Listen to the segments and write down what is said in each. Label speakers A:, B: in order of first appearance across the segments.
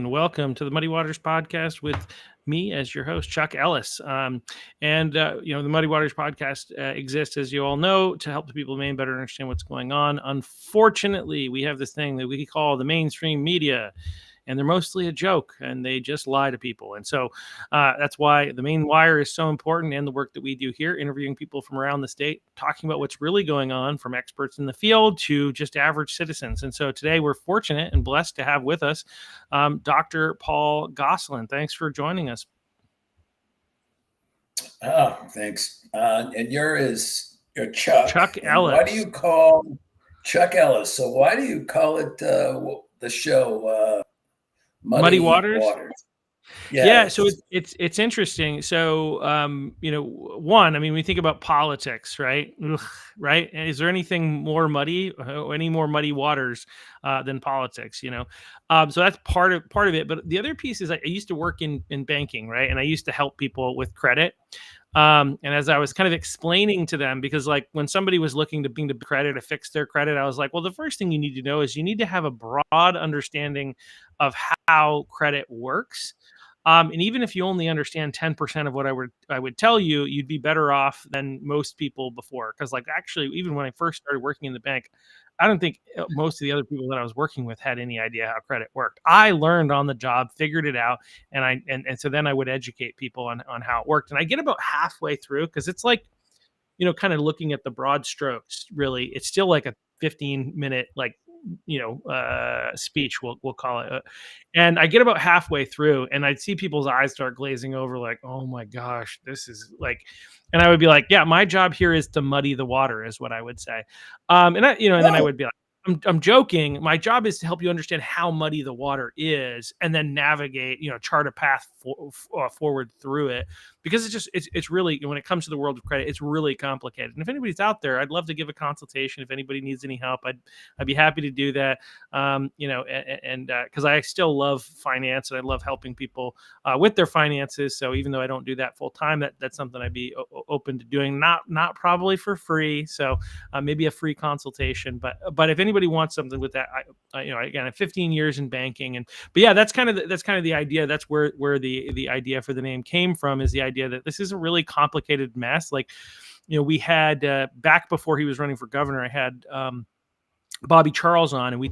A: Maine. Welcome to the Muddy Waters podcast with me as your host, Chuck Ellis. The Muddy Waters podcast exists, as you all know, to help the people of Maine better understand what's going on. Unfortunately, we have this thing that we call the mainstream media, and they're mostly a joke, and they just lie to people. And so that's why the Maine Wire is so important, and the work that we do here, interviewing people from around the state, talking about what's really going on, from experts in the field to just average citizens. And so today we're fortunate and blessed to have with us Dr. Paul Gosselin. Thanks for joining us.
B: Oh, thanks. And you're Chuck.
A: Chuck Ellis.
B: Why do you call Chuck Ellis? So why do you call it the show Muddy Waters?
A: Yeah, so it's interesting. So one, I mean, we think about politics, right? Right? And is there anything more muddy, any more muddy waters than politics? So that's part of it. But the other piece is I used to work in banking, right? And I used to help people with credit. And as I was kind of explaining to them, because like when somebody was looking to bring the credit to fix their credit, I was like, well, the first thing you need to know is you need to have a broad understanding of how credit works. And even if you only understand 10% of what I would tell you, you'd be better off than most people before. Because like actually, even when I first started working in the bank, I don't think most of the other people that I was working with had any idea how credit worked. I learned on the job, figured it out, and so then I would educate people on how it worked. And I get about halfway through, because it's like, kind of looking at the broad strokes. Really, it's still like a 15-minute speech, we'll call it. And I get about halfway through and I'd see people's eyes start glazing over like, oh my gosh, this is like, and I would be like, yeah, my job here is to muddy the water, is what I would say. And then I would be like, I'm joking. My job is to help you understand how muddy the water is, and then navigate, chart a path forward through it, because it's really, when it comes to the world of credit, it's really complicated. And if anybody's out there, I'd love to give a consultation. If anybody needs any help, I'd be happy to do that. Because I still love finance and I love helping people with their finances. So even though I don't do that full time, that's something I'd be open to doing. Not probably for free. So maybe a free consultation. But if anybody wants something with that, again, 15 years in banking, but yeah, that's kind of the idea. That's where the idea for the name came from, is the idea that this is a really complicated mess. Like, we had back before he was running for governor, I had Bobby Charles on, and we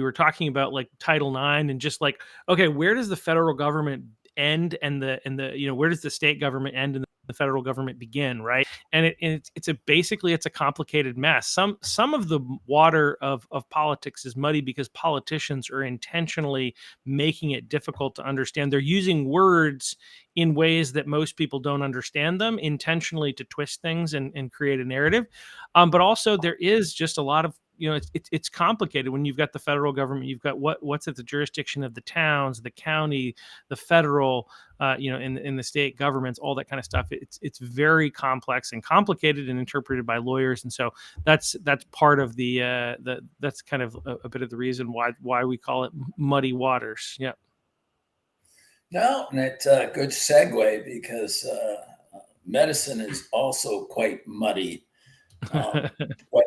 A: were talking about like Title IX, and just like, okay, where does the federal government end and where does the state government end and the federal government begin, right? And it's a complicated mess. Some of the water of politics is muddy because politicians are intentionally making it difficult to understand. They're using words in ways that most people don't understand them, intentionally to twist things and create a narrative. But also there is just a lot of, it's complicated when you've got the federal government, you've got what's at the jurisdiction of the towns, the county, the federal, in the state governments, all that kind of stuff. It's very complex and complicated and interpreted by lawyers. And so that's part of that's kind of a bit of the reason why we call it muddy waters. Yeah.
B: No, and it's a good segue, because medicine is also quite muddy. What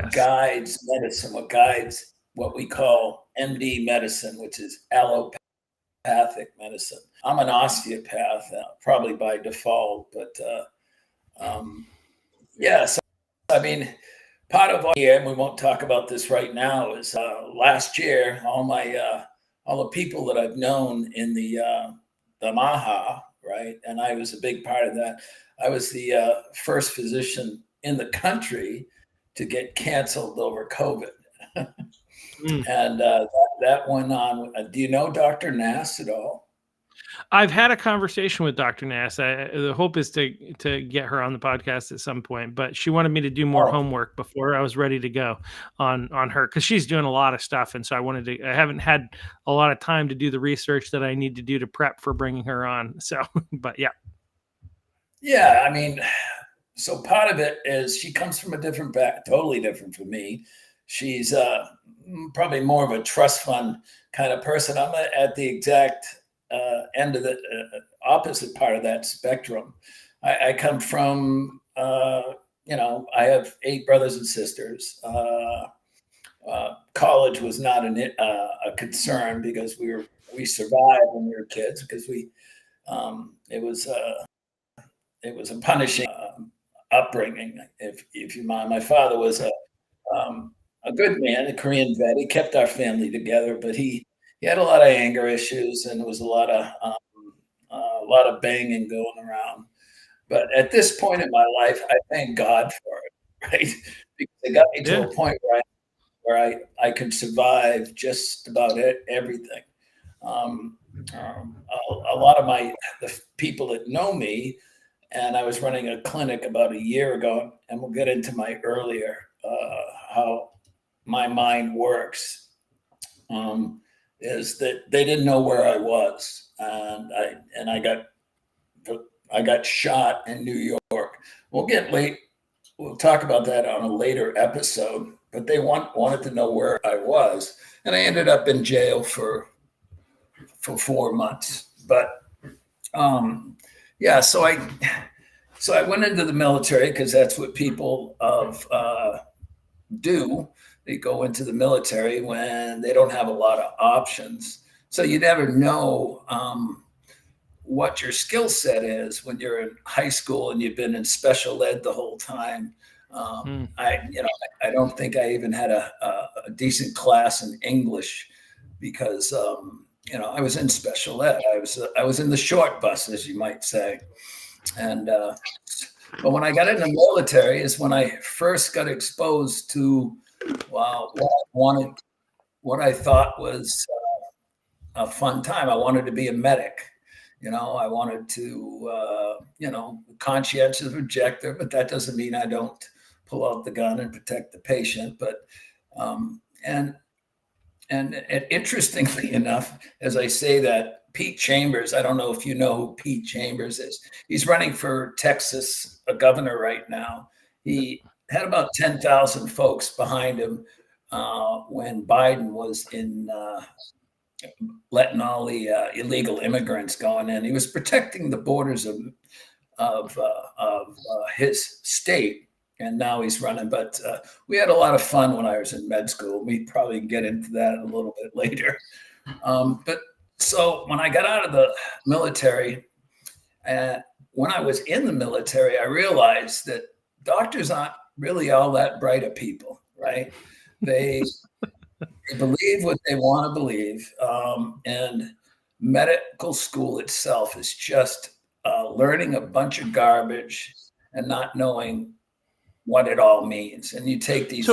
A: Yes.
B: guides medicine, what guides what we call MD medicine, which is allopathic medicine. I'm an osteopath, probably by default, but yes, I mean, part of all year, and we won't talk about this right now, is last year, all the people that I've known in the Maha, right? And I was a big part of that. I was the first physician in the country to get canceled over COVID. And that went on. Do you know Dr. Nass at all?
A: I've had a conversation with Dr. Nass. The hope is to get her on the podcast at some point, but she wanted me to do more homework before I was ready to go on her, because she's doing a lot of stuff. And so I haven't had a lot of time to do the research that I need to do to prep for bringing her on. So, but yeah.
B: Yeah. I mean, so part of it is she comes from a different totally different from me. She's probably more of a trust fund kind of person. I'm at the exact end of the opposite part of that spectrum. I come from, I have 8 brothers and sisters. college was not a concern because we survived when we were kids because it was a punishing upbringing. If you mind, my father was a good man, a Korean vet. He kept our family together, but he had a lot of anger issues, and there was a lot of banging going around. But at this point in my life, I thank God for it, right? Because it got me to
A: Yeah.
B: a point where I could survive just about everything. Um, a lot of the people that know me, and I was running a clinic about a year ago, and we'll get into my earlier how my mind works. Is that they didn't know where I was, and I got shot in New York. We'll get late. We'll talk about that on a later episode. But they wanted to know where I was, and I ended up in jail for 4 months. But yeah, so I went into the military because that's what people do. They go into the military when they don't have a lot of options. So you never know what your skill set is when you're in high school and you've been in special ed the whole time. I don't think I even had a decent class in English because I was in special ed. I was in the short bus, as you might say, and but when I got in the military is when I first got exposed to what I thought was a fun time. I wanted to be a medic. I wanted to, conscientious objector, but that doesn't mean I don't pull out the gun and protect the patient. But and interestingly enough, as I say that, Pete Chambers, I don't know if you know who Pete Chambers is. He's running for Texas, a governor right now. He had about 10,000 folks behind him when Biden was in letting all the illegal immigrants going in. He was protecting the borders of his state, and now he's running. But we had a lot of fun when I was in med school. We probably get into that a little bit later. But so when I got out of the military, when I was in the military, I realized that doctors aren't really all that bright of people, right? They believe what they want to believe. And medical school itself is just learning a bunch of garbage and not knowing what it all means. And you take these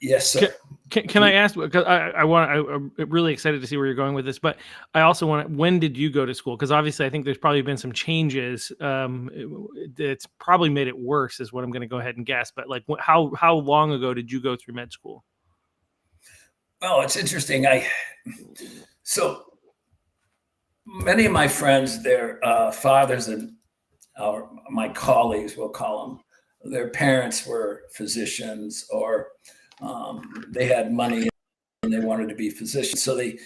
B: yes, sir.
A: Can I ask, because I'm really excited to see where you're going with this, but I also when did you go to school? Because obviously I think there's probably been some changes. It's probably made it worse is what I'm going to go ahead and guess. But like how long ago did you go through med school?
B: Well, it's interesting. So many of my friends, their fathers or my colleagues, we'll call them, their parents were physicians or they had money and they wanted to be physicians. So they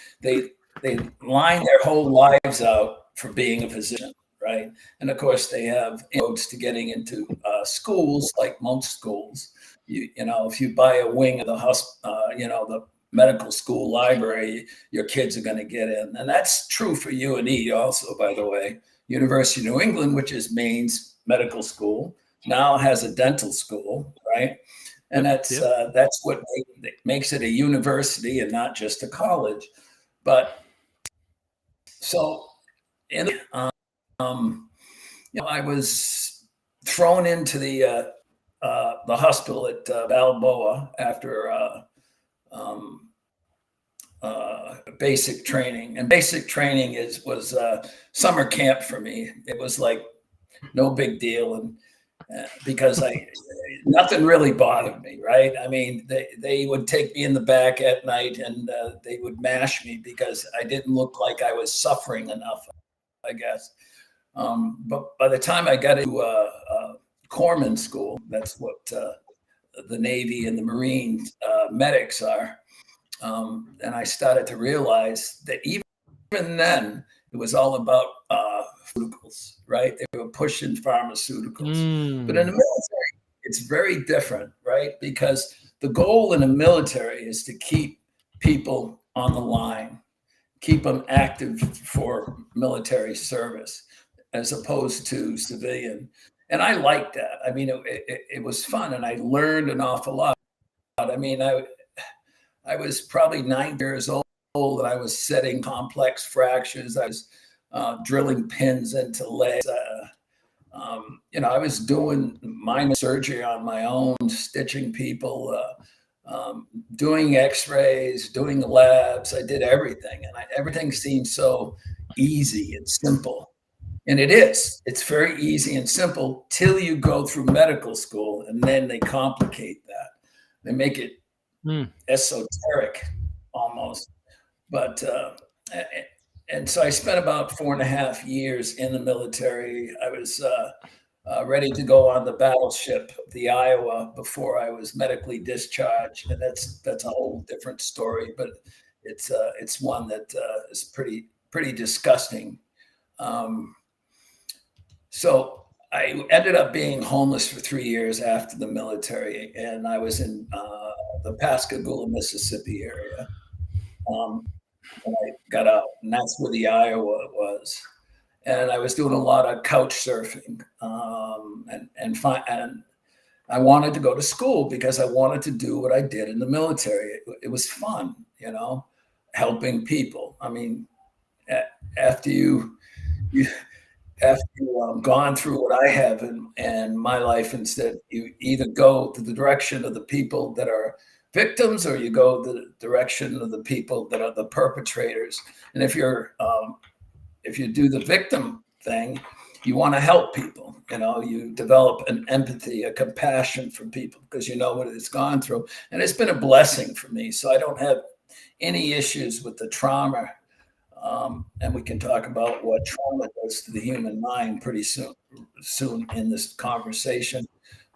B: line their whole lives out for being a physician, right? And of course, they have inroads to getting into schools, like most schools. If you buy a wing of the the medical school library, your kids are going to get in. And that's true for UNE also, by the way. University of New England, which is Maine's medical school, now has a dental school, right? And that's what makes it a university and not just a college. But so, I was thrown into the hospital at Balboa after basic training, and basic training was summer camp for me. It was like no big deal, and because nothing really bothered me, right? I mean, they would take me in the back at night and they would mash me because I didn't look like I was suffering enough, I guess. But by the time I got into corpsman school, that's what the Navy and the Marine medics are. And I started to realize that even then, it was all about pharmaceuticals, right? They were pushing pharmaceuticals. But in the military, it's very different, right? Because the goal in the military is to keep people on the line, keep them active for military service as opposed to civilian. And I liked that. I mean, it was fun, and I learned an awful lot. I mean, I was probably 9 years old, and I was setting complex fractures. I was drilling pins into legs. I was doing minor surgery on my own, stitching people, doing x-rays, doing labs. I did everything, and everything seemed so easy and simple. And it is. It's very easy and simple till you go through medical school, and then they complicate that. They make it esoteric almost. But and so I spent about 4.5 years in the military. I was ready to go on the battleship, the Iowa, before I was medically discharged, and that's a whole different story. But it's one that is pretty disgusting. So I ended up being homeless for 3 years after the military, and I was in the Pascagoula, Mississippi area. And I got out, and that's where the Iowa was. And I was doing a lot of couch surfing, and I wanted to go to school because I wanted to do what I did in the military. It was fun, helping people. I mean, after you gone through what I have in my life, instead, you either go to the direction of the people that are victims, or you go the direction of the people that are the perpetrators. And if you do the victim thing, you want to help people. You develop an empathy, a compassion for people because you know what it's gone through. And it's been a blessing for me. So I don't have any issues with the trauma. And we can talk about what trauma does to the human mind pretty soon in this conversation.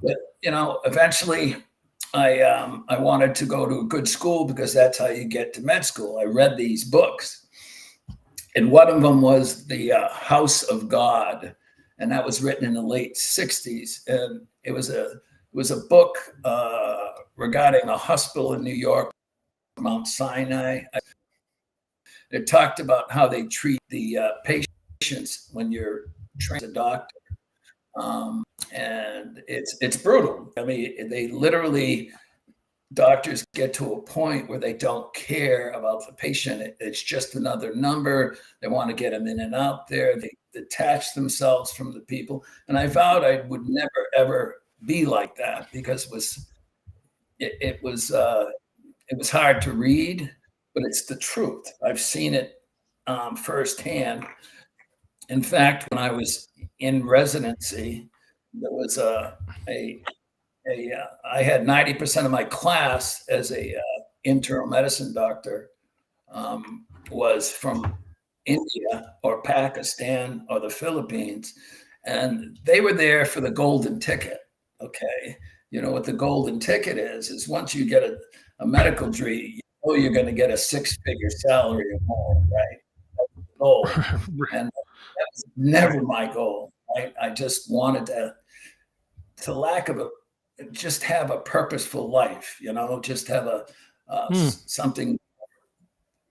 B: But, eventually I wanted to go to a good school because that's how you get to med school. I read these books, and one of them was The House of God, and that was written in the late 60s. And it was a book regarding a hospital in New York, Mount Sinai. It talked about how they treat the patients when you're trained as a doctor. And it's brutal. I mean, they literally, doctors get to a point where they don't care about the patient. It's just another number. They want to get them in and out there. They detach themselves from the people. And I vowed I would never, ever be like that because it was hard to read, but it's the truth. I've seen it firsthand. In fact, when I was in residency, there was I had 90% of my class as a internal medicine doctor was from India or Pakistan or the Philippines, and they were there for the golden ticket. Okay, you know what the golden ticket is once you get a medical degree, you're going to get a 6-figure salary or more, right? That's the goal. And that was never my goal. I just wanted just have a purposeful life, just have something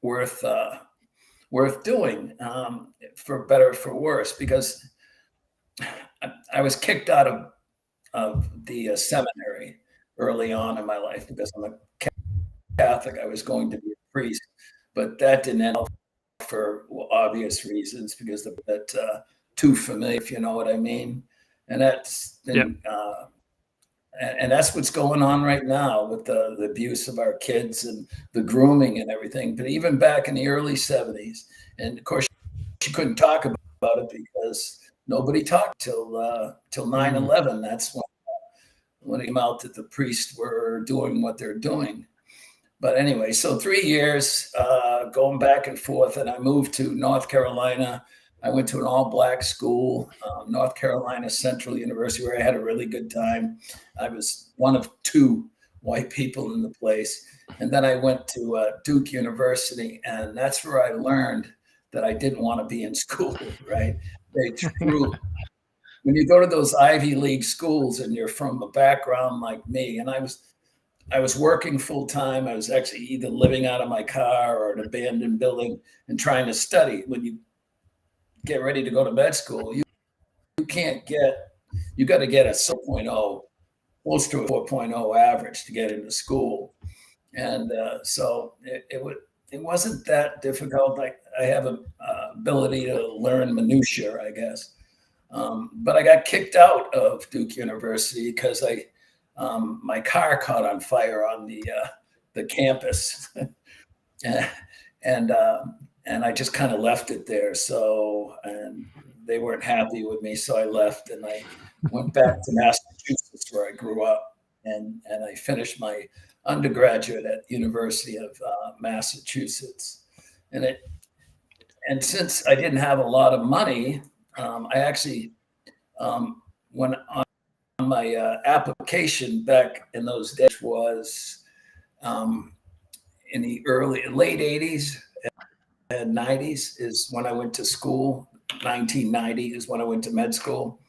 B: worth doing, for better or for worse, because I was kicked out of the seminary early on in my life because I'm a Catholic. I was going to be a priest, but that didn't end up for obvious reasons because that too familiar, if you know what I mean. And that's been, and that's what's going on right now with the abuse of our kids and the grooming and everything. But even back in the early 70s, and of course, she couldn't talk about it because nobody talked till 9/11. That's when it came out that the priests were doing what they're doing. But anyway, so 3 years going back and forth, and I moved to North Carolina. I went to an all-black school, North Carolina Central University, where I had a really good time. I was one of 2 white people in the place. And then I went to Duke University, and that's where I learned that I didn't want to be in school, right? When you go to those Ivy League schools and you're from a background like me, and I was I was working full time. I was actually either living out of my car or an abandoned building and trying to study. When you get ready to go to med school, you can't get, you got to get a 4.0, close to a 4.0 average to get into school. And so it wasn't that difficult. I have a ability to learn minutia, I guess. But I got kicked out of Duke University because my car caught on fire on the campus, and and I just kind of left it there. So and they weren't happy with me, so I left and I went back to Massachusetts where I grew up, and I finished my undergraduate at University of Massachusetts, and it and since I didn't have a lot of money, I actually went on my application back in those days was um, in the late 80s and 90s is when I went to school. 1990 is when I went to med school.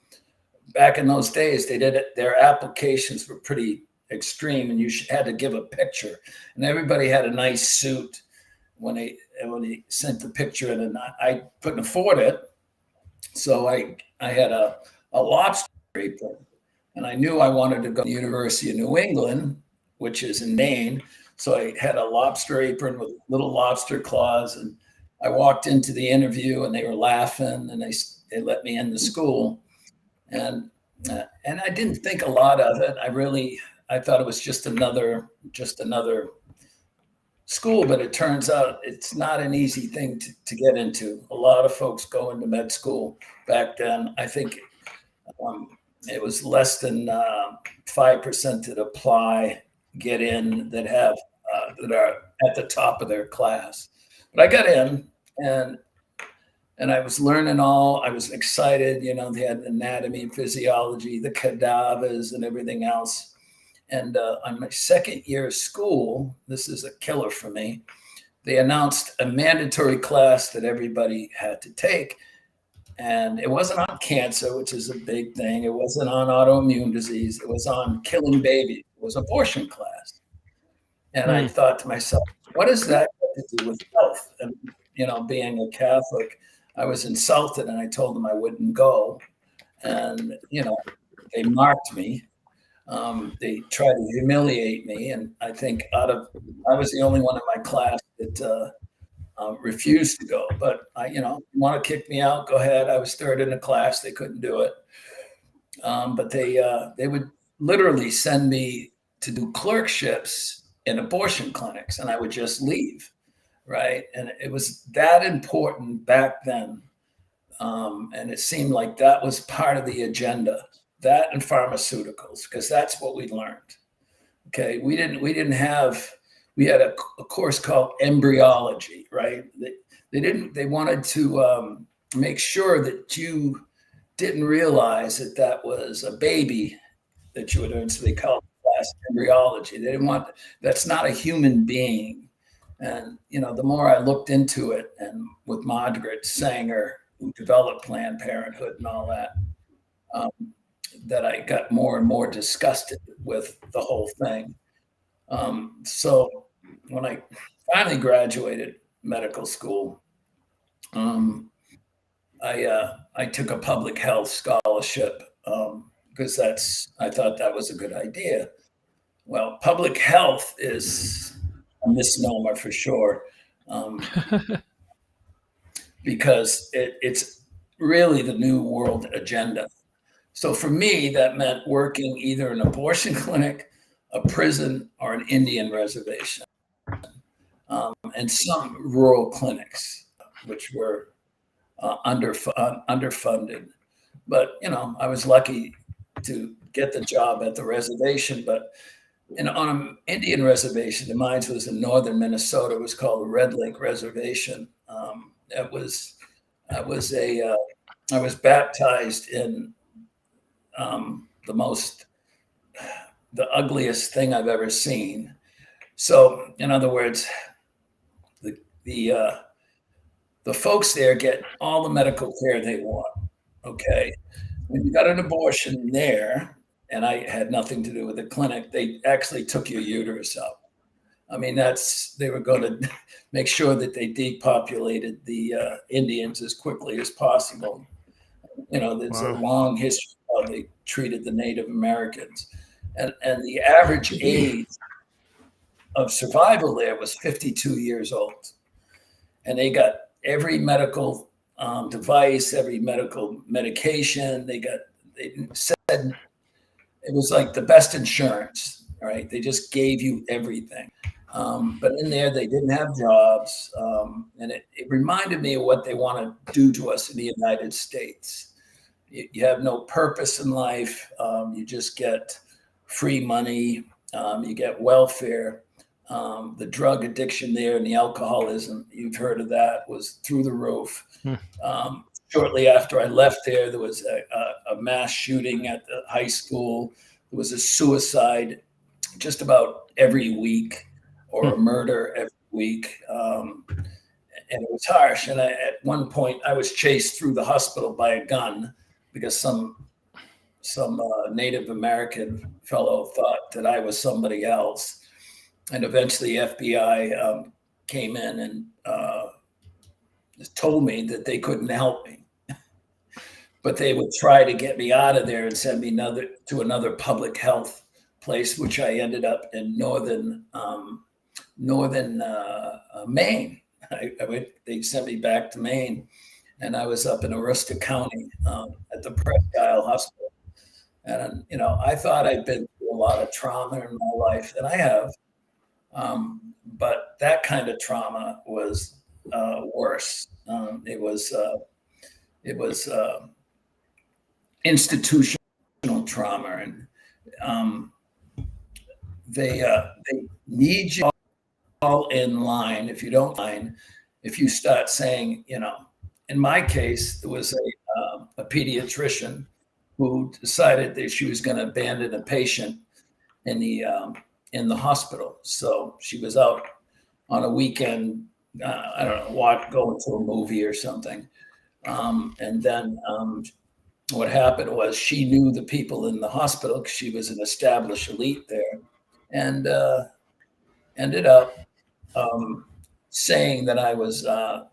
B: Back in those days, they did it. Their applications were pretty extreme, and you had to give a picture, and everybody had a nice suit when they sent the picture in, and I couldn't afford it, so I had a lobster apron, and I knew I wanted to go to the University of New England, which is in Maine. So I had a lobster apron with little lobster claws, and I walked into the interview, and they were laughing, and they let me into school, and and I didn't think a lot of it. I thought it was just another school, but it turns out it's not an easy thing to get into. A lot of folks go into med school back then. I think it was less than 5% that apply, get in, that are at the top of their class. But I got in, and I was learning all. I was excited. They had anatomy and physiology, the cadavers, and everything else. And on my second year of school, this is a killer for me, they announced a mandatory class that everybody had to take. And it wasn't on cancer, which is a big thing. It wasn't on autoimmune disease. It was on killing babies. It was abortion class. And I thought to myself, what does that have to do with health? And, being a Catholic, I was insulted, and I told them I wouldn't go. And, they marked me. They tried to humiliate me, and I think I was the only one in my class that refused to go. But want to kick me out? Go ahead. I was third in the class. They couldn't do it, but they would literally send me to do clerkships in abortion clinics, and I would just leave, right? And it was that important back then, and it seemed like that was part of the agenda. That and pharmaceuticals, because that's what we learned. Okay, we had a course called embryology, right? They wanted to make sure that you didn't realize that was a baby that you would learn. So they call it class embryology. They didn't want, that's not a human being. And the more I looked into it, and with Margaret Sanger, who developed Planned Parenthood and all that, that I got more and more disgusted with the whole thing. So when I finally graduated medical school, I took a public health scholarship because I thought that was a good idea. Well, public health is a misnomer for sure, because it's really the new world agenda. So for me, that meant working either in an abortion clinic, a prison, or an Indian reservation, and some rural clinics, which were underfunded. But I was lucky to get the job at the reservation. But on an Indian reservation, mine was in northern Minnesota. It was called the Red Lake Reservation. I was baptized in the ugliest thing I've ever seen. So, in other words, the folks there get all the medical care they want. Okay, when you got an abortion there, and I had nothing to do with the clinic. They actually took your uterus out. I mean, they were going to make sure that they depopulated the Indians as quickly as possible. There's a long history of how they treated the Native Americans. And the average age of survival there was 52 years old. And they got every medical device, every medical medication. They said it was like the best insurance, right? They just gave you everything. But in there, they didn't have jobs. And it reminded me of what they want to do to us in the United States. You have no purpose in life. You just get free money. You get welfare. The drug addiction there and the alcoholism, you've heard of that, was through the roof. Shortly after I left there was a mass shooting at the high school. There was a suicide just about every week, or a murder every week. And it was harsh. And at one point, I was chased through the hospital by a gun because some Native American fellow thought that I was somebody else. And eventually FBI came in and told me that they couldn't help me, but they would try to get me out of there and send me to another public health place, which I ended up in northern Maine. They sent me back to Maine, and I was up in Aroostook County at the Presque Isle Hospital. And I thought I'd been through a lot of trauma in my life, and I have. But that kind of trauma was worse. It was institutional trauma, and they need you all in line. If you don't line, if you start saying, in my case, there was a pediatrician who decided that she was going to abandon a patient in the hospital. So she was out on a weekend, I don't know, going to a movie or something. And then what happened was she knew the people in the hospital because she was an established elite there, and ended up saying that I was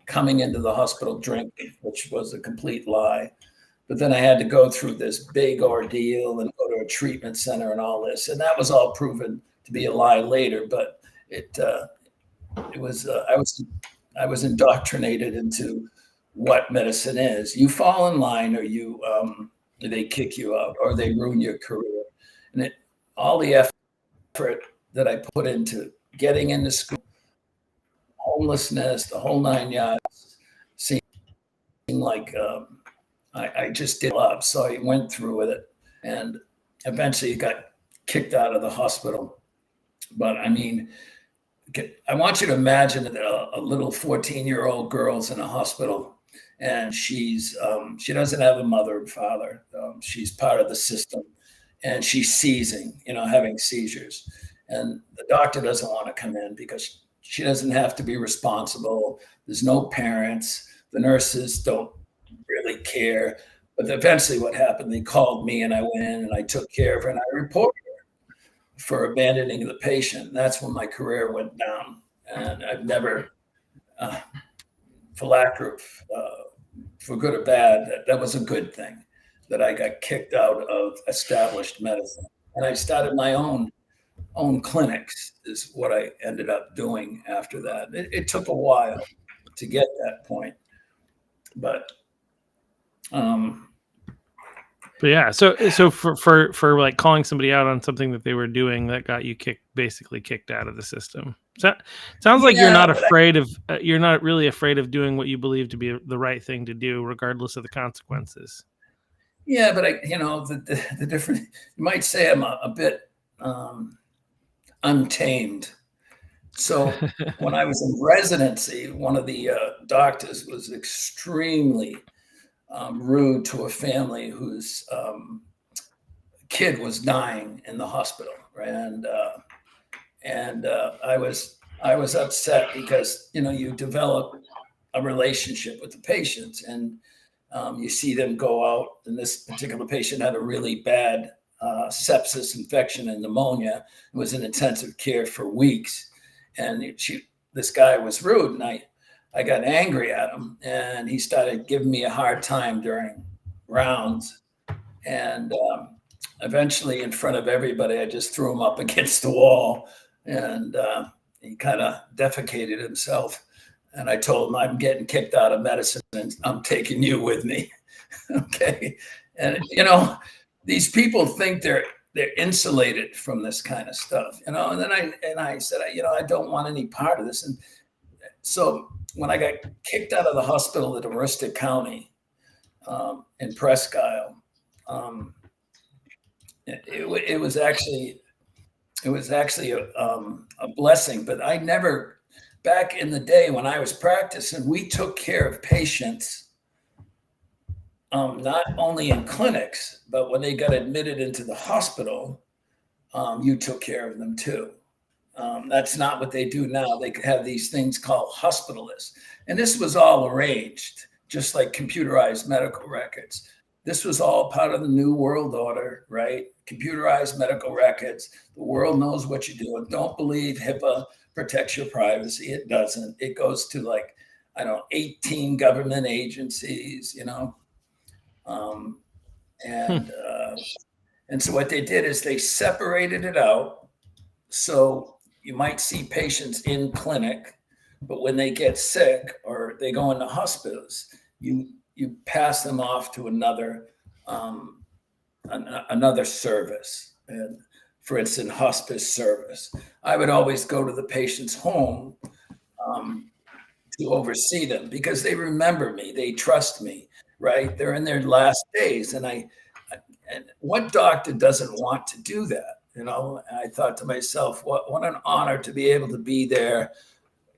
B: coming into the hospital drinking, which was a complete lie. But then I had to go through this big ordeal and go to a treatment center and all this. And that was all proven to be a lie later. But I was indoctrinated into what medicine is. You fall in line, or they kick you out, or they ruin your career. And all the effort that I put into getting into school, homelessness, the whole 9 yards, seemed like I just did love. So I went through with it, and eventually got kicked out of the hospital. But I mean, I want you to imagine that a little 14-year-old girl's in a hospital, and she doesn't have a mother and father. She's part of the system, and she's seizing, having seizures. And the doctor doesn't want to come in because she doesn't have to be responsible. There's no parents. The nurses don't really care. But eventually what happened, they called me, and I went in and I took care of her, and I reported her for abandoning the patient. And that's when my career went down. And I've never, for good or bad, that was a good thing, that I got kicked out of established medicine. And I started my own clinics, is what I ended up doing after that. It took a while to get that point, but
A: yeah. So for like calling somebody out on something that they were doing that got you basically kicked out of the system. So sounds like you're not afraid of you're not really afraid of doing what you believe to be the right thing to do, regardless of the consequences.
B: Yeah, but the different, you might say I'm a bit untamed. So when I was in residency, one of the doctors was extremely rude to a family whose kid was dying in the hospital, right? And I was upset because you develop a relationship with the patients, and you see them go out. And this particular patient had a really bad sepsis, infection, and pneumonia. It was in intensive care for weeks. And this guy was rude, and I got angry at him, and he started giving me a hard time during rounds. And eventually, in front of everybody, I just threw him up against the wall, and he kind of defecated himself. And I told him, I'm getting kicked out of medicine, and I'm taking you with me. Okay. And, these people think they're insulated from this kind of stuff, and then I said, I don't want any part of this. And so when I got kicked out of the hospital at Aroostook County in Presque Isle, it was actually a blessing. But I never, back in the day when I was practicing, we took care of patients not only in clinics, but when they got admitted into the hospital, you took care of them too. That's not what they do now. They have these things called hospitalists. And this was all arranged, just like computerized medical records. This was all part of the New World Order, right? Computerized medical records. The world knows what you're doing. Don't believe HIPAA protects your privacy. It doesn't. It goes to 18 government agencies, and so what they did is they separated it out. So you might see patients in clinic, but when they get sick or they go into hospitals, you pass them off to another service. And for instance, hospice service. I would always go to the patient's home to oversee them because they remember me, they trust me, right? They're in their last days, and what doctor doesn't want to do that? I thought to myself, what an honor to be able to be there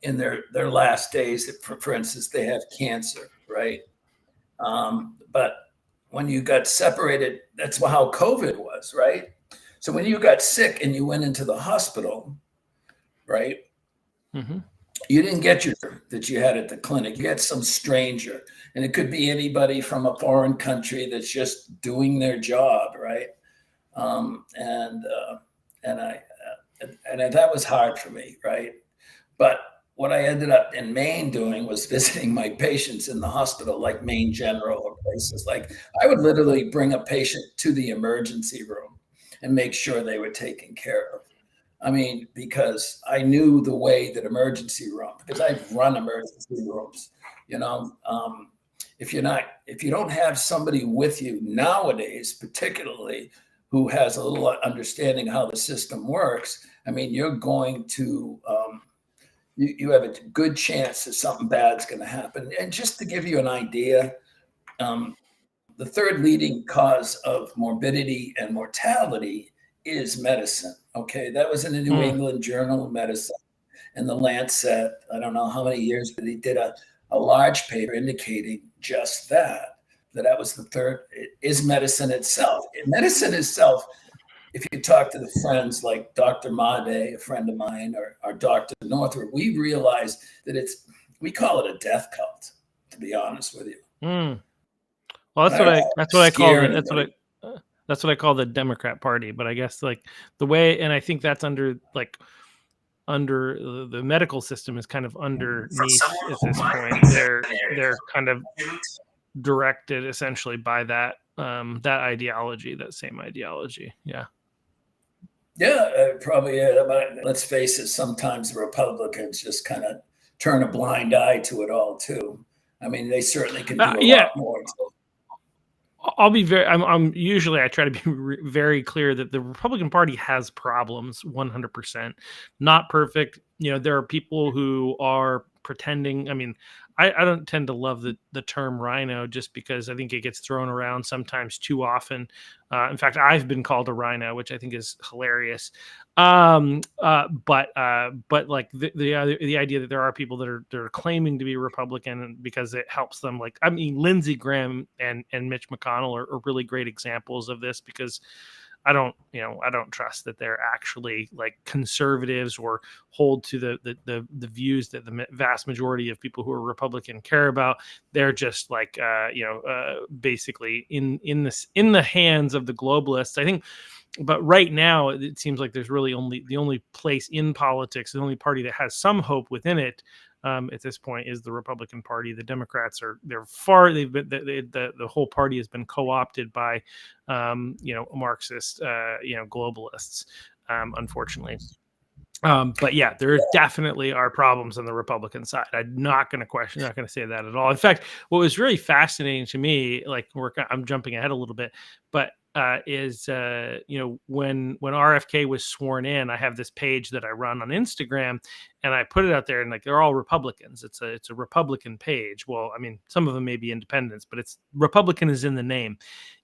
B: in their last days. If, for instance, they have cancer, right? But when you got separated, that's how COVID was, right? So when you got sick and you went into the hospital, right? Mm-hmm. You didn't get that you had at the clinic. You got some stranger, and it could be anybody from a foreign country that's just doing their job, right? And that was hard for me, right? But what I ended up in Maine doing was visiting my patients in the hospital, like Maine General or places like. I would literally bring a patient to the emergency room and make sure they were taken care of. I mean, because I knew the way that emergency room, because I've run emergency rooms, if you don't have somebody with you nowadays, particularly who has a little understanding how the system works, I mean, you're going to, you have a good chance that something bad's going to happen. And just to give you an idea, the third leading cause of morbidity and mortality is medicine. Okay, that was in the New England Journal of Medicine and the Lancet. I don't know how many years, but they did a large paper indicating just that was the third. It is medicine itself. Medicine itself, if you talk to the friends like Dr. Made, a friend of mine, or Dr. Northrup, we realize that we call it a death cult, to be honest with you.
A: Well, that's what I call it. That's what I call the Democrat Party. But I guess the way, and I think that's under the medical system is kind of underneath at this point. They're kind of directed essentially by that ideology, that same ideology. Yeah.
B: Yeah, probably. But let's face it, sometimes the Republicans just kind of turn a blind eye to it all too. I mean, they certainly can do a lot more.
A: I'll be I'm usually, I try to be very clear that the Republican Party has problems 100%, not perfect. There are people who are pretending. I mean, I don't tend to love the term rhino just because I think it gets thrown around sometimes too often. In fact, I've been called a rhino, which I think is hilarious. But like the idea that there are people that are claiming to be Republican because it helps them. Like, I mean, Lindsey Graham and Mitch McConnell are really great examples of this, because I don't trust that they're actually like conservatives or hold to the views that the vast majority of people who are Republican care about. They're just like basically in the hands of the globalists. I think but right now it seems like there's really only the only place in politics, the only party that has some hope within it at this point is the Republican Party. The Democrats they've been the whole party has been co-opted by Marxist globalists, unfortunately. But yeah, there definitely are problems on the Republican side. I'm not going to say that at all. In fact, what was really fascinating to me, like I'm jumping ahead a little bit, but is when RFK was sworn in, I have this page that I run on Instagram, and I put it out there, and like they're all Republicans. It's a Republican page. Well, I mean, some of them may be independents, but it's Republican is in the name,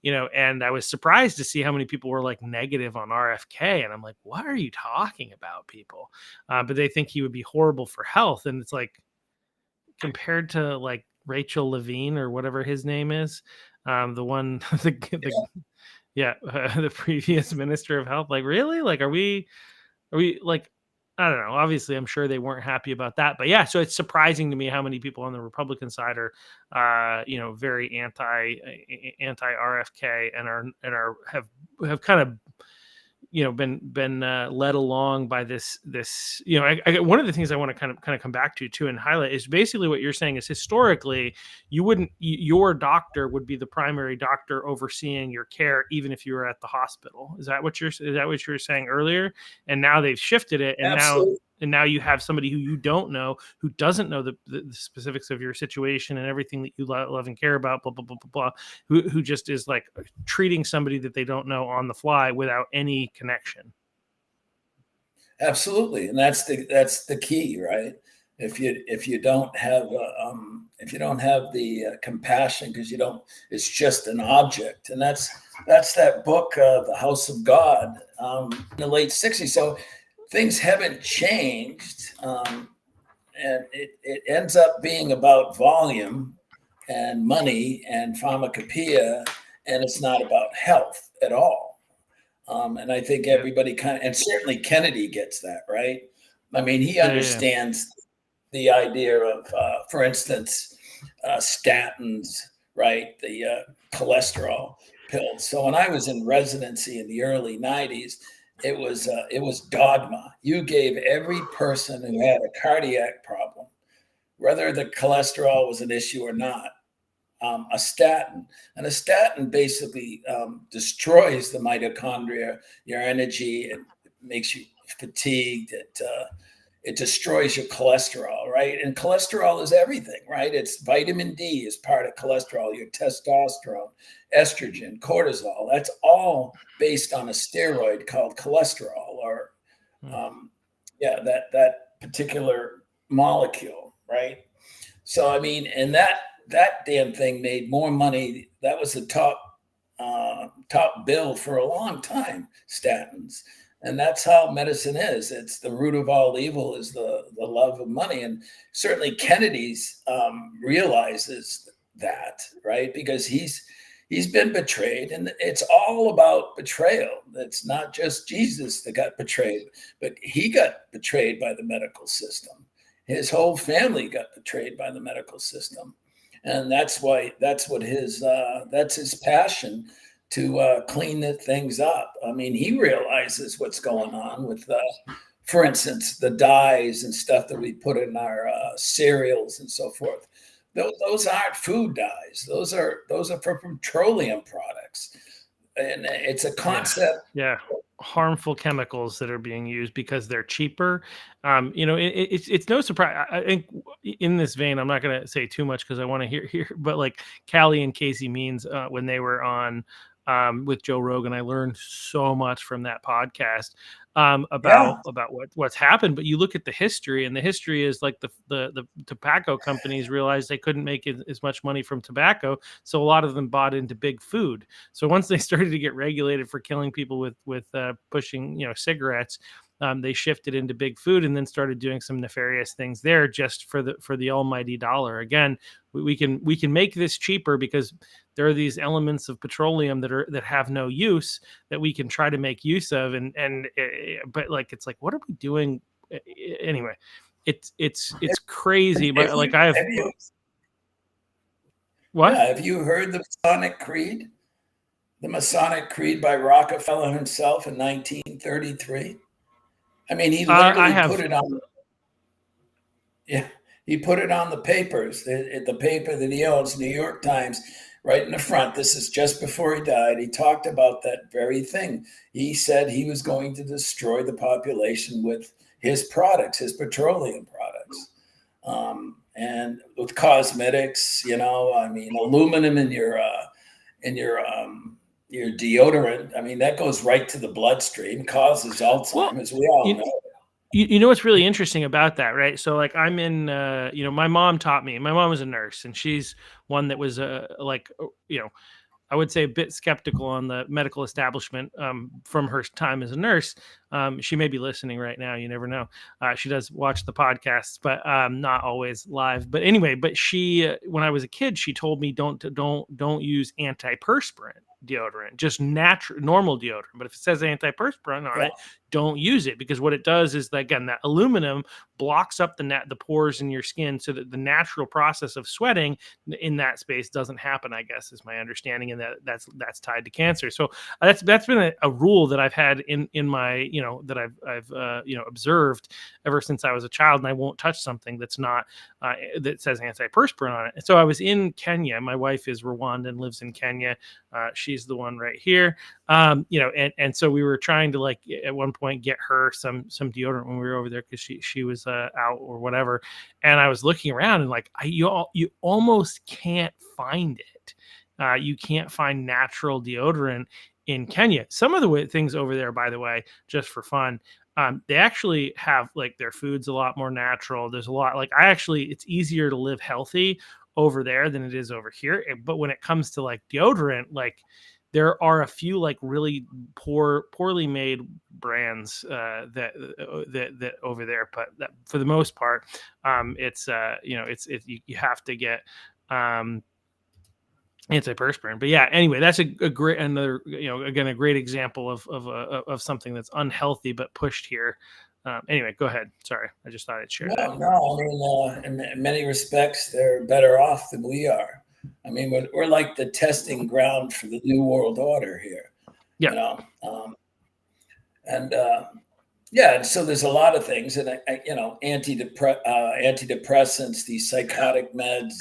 A: and I was surprised to see how many people were like negative on RFK. And I'm like, what are you talking about, people? But they think he would be horrible for health. And it's like, compared to like Rachel Levine or whatever his name is, the one, the previous minister of health, like, really? Like, are we like, I don't know. Obviously, I'm sure they weren't happy about that, but yeah. So it's surprising to me how many people on the Republican side are, very anti RFK and have kind of been led along by this one of the things I want to kind of come back to too and highlight is basically what you're saying is historically your doctor would be the primary doctor overseeing your care even if you were at the hospital. Is that what you were saying earlier? And now they've shifted it, and
B: Absolutely.
A: now you have somebody who you don't know, who doesn't know the specifics of your situation and everything that you love and care about, blah blah blah blah blah, who just is like treating somebody that they don't know on the fly without any connection.
B: Absolutely, and that's the key, right? If you don't have the compassion, because you don't, it's just an object, and that's that book, The House of God, in the late '60s. So things haven't changed, and it ends up being about volume and money and pharmacopoeia, and it's not about health at all. And I think everybody and certainly Kennedy gets that, right? I mean, he understands the idea of, for instance, statins, right? The cholesterol pills. So when I was in residency in the early '90s, it was dogma. You gave every person who had a cardiac problem, whether the cholesterol was an issue or not, a statin. And a statin basically destroys the mitochondria, your energy, and makes you fatigued. It destroys your cholesterol, right? And cholesterol is everything, right? It's vitamin D is part of cholesterol, your testosterone, estrogen, cortisol. That's all based on a steroid called cholesterol, or that particular molecule, right? So I mean, and that damn thing made more money. That was the top bill for a long time, statins. And that's how medicine is. It's the root of all evil is the love of money. And certainly Kennedy's realizes that, right? Because he's been betrayed, and it's all about betrayal. It's not just Jesus that got betrayed, but he got betrayed by the medical system. His whole family got betrayed by the medical system. And that's his passion, to clean the things up. I mean, he realizes what's going on with, for instance, the dyes and stuff that we put in our cereals and so forth. Those aren't food dyes. Those are for petroleum products, and it's a concept.
A: Yeah. Harmful chemicals that are being used because they're cheaper. It's no surprise. I think in this vein, I'm not going to say too much because I want to hear, but like Callie and Casey Means, when they were on with Joe Rogan, I learned so much from that podcast about what's happened. But you look at the history, and the history is like the tobacco companies realized they couldn't make as much money from tobacco, so a lot of them bought into big food. So once they started to get regulated for killing people with pushing cigarettes, they shifted into big food and then started doing some nefarious things there just for the almighty dollar. Again, we can make this cheaper because there are these elements of petroleum that have no use that we can try to make use of, but like it's like, what are we doing anyway? It's crazy, but like I have what?
B: Yeah, have you heard the Masonic Creed? the Masonic Creed by Rockefeller himself in 1933? I mean, he
A: I
B: literally put
A: have.
B: it on. Yeah, he put it on the papers, the paper that he owns, New York Times, right in the front. This is just before he died. He talked about that very thing. He said he was going to destroy the population with his products, his petroleum products, and with cosmetics. I mean, aluminum in your deodorant. I mean, that goes right to the bloodstream, causes
A: Well,
B: Alzheimer's. We all
A: you,
B: know.
A: you know what's really interesting about that, right? So like I'm in, my mom taught me. My mom was a nurse, and she's one that was I would say a bit skeptical on the medical establishment from her time as a nurse. She may be listening right now. You never know. She does watch the podcasts, but not always live. But anyway, when I was a kid, she told me don't use antiperspirant deodorant, just natural normal deodorant. But if it says antiperspirant on
B: Yeah.
A: it, don't use it, because what it does is that, again, that aluminum blocks up the pores in your skin, so that the natural process of sweating in that space doesn't happen, I guess, is my understanding, and that's tied to cancer. So that's been a rule that I've had in my, that I've observed ever since I was a child, and I won't touch something that's not that says antiperspirant on it. And so I was in Kenya. My wife is Rwandan, lives in Kenya. She's the one right here. And so we were trying to, like, at one point get her some deodorant when we were over there, because she was out or whatever. And I was looking around, and like you almost can't find it. You can't find natural deodorant in Kenya. Some of the things over there, by the way, just for fun, they actually have, like, their food's a lot more natural. There's a lot, like, it's easier to live healthy over there than it is over here. But when it comes to, like, deodorant, like, there are a few, like, really poorly made brands that over there, but that, for the most part, you have to get antiperspirant. But yeah, anyway, that's a great, another, again, a great example of something that's unhealthy but pushed here. Anyway, go ahead. Sorry, I just thought I'd share that.
B: No. I mean, in many respects, they're better off than we are. I mean, we're like the testing ground for the new world order here.
A: Yeah.
B: And yeah, and so there's a lot of things, and antidepressants, these psychotic meds,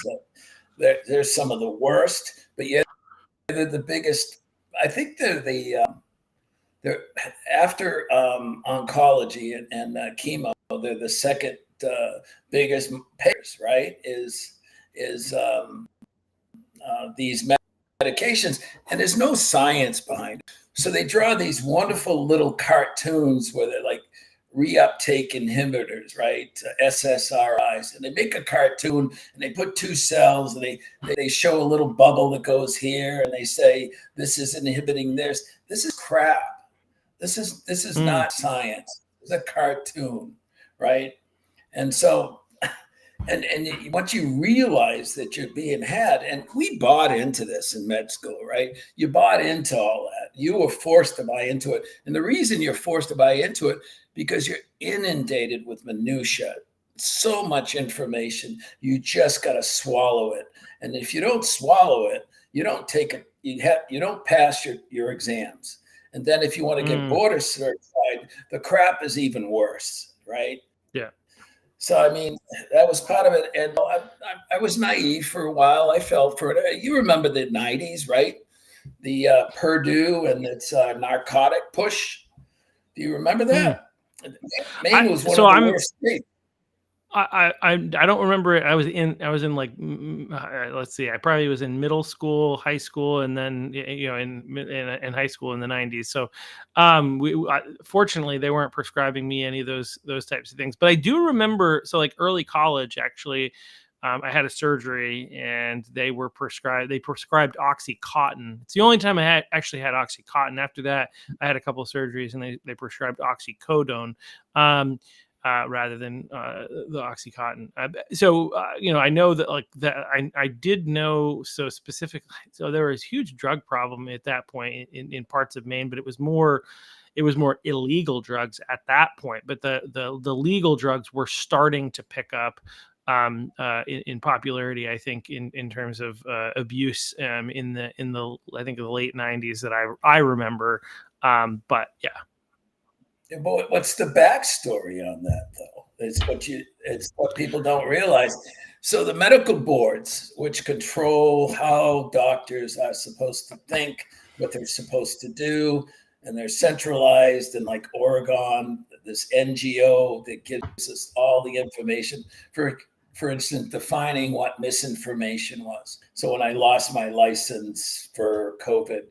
B: they're some of the worst, but yet they're the biggest. I think they're after oncology and chemo, they're the second biggest payers, right? Is these medications, and there's no science behind it. So they draw these wonderful little cartoons where they're like reuptake inhibitors, right? SSRIs, and they make a cartoon and they put two cells and they show a little bubble that goes here, and they say this is inhibiting this. This is crap. This is not science. It's a cartoon, right? And so, and once you realize that you're being had, and we bought into this in med school, right? You bought into all that. You were forced to buy into it. And the reason you're forced to buy into it, because you're inundated with minutia, so much information. You just got to swallow it. And if you don't swallow it, you don't take it. You don't pass your exams. And then if you want to get border certified, the crap is even worse, right?
A: Yeah.
B: So, I mean, that was part of it. And I was naive for a while. I fell for it. You remember the 90s, right? The Purdue and its narcotic push. Do you remember that? Maine was one of the worst states.
A: I don't remember it. I was in like, let's see, I probably was in middle school, high school, and then in high school in the 90s. So fortunately they weren't prescribing me any of those types of things. But I do remember, so like early college, actually, I had a surgery and they prescribed Oxycontin. It's the only time I actually had Oxycontin. After that, I had a couple of surgeries and they prescribed oxycodone. Rather than the Oxycontin. I know that, like, that I did know so specifically. So there was a huge drug problem at that point in parts of Maine, but it was more illegal drugs at that point. But the legal drugs were starting to pick up in popularity, I think, in terms of abuse in the I think the late 90s that I remember. But yeah.
B: But what's the backstory on that, though? It's what people don't realize. So the medical boards, which control how doctors are supposed to think, what they're supposed to do, and they're centralized in like Oregon, this NGO that gives us all the information. For instance, defining what misinformation was. So when I lost my license for COVID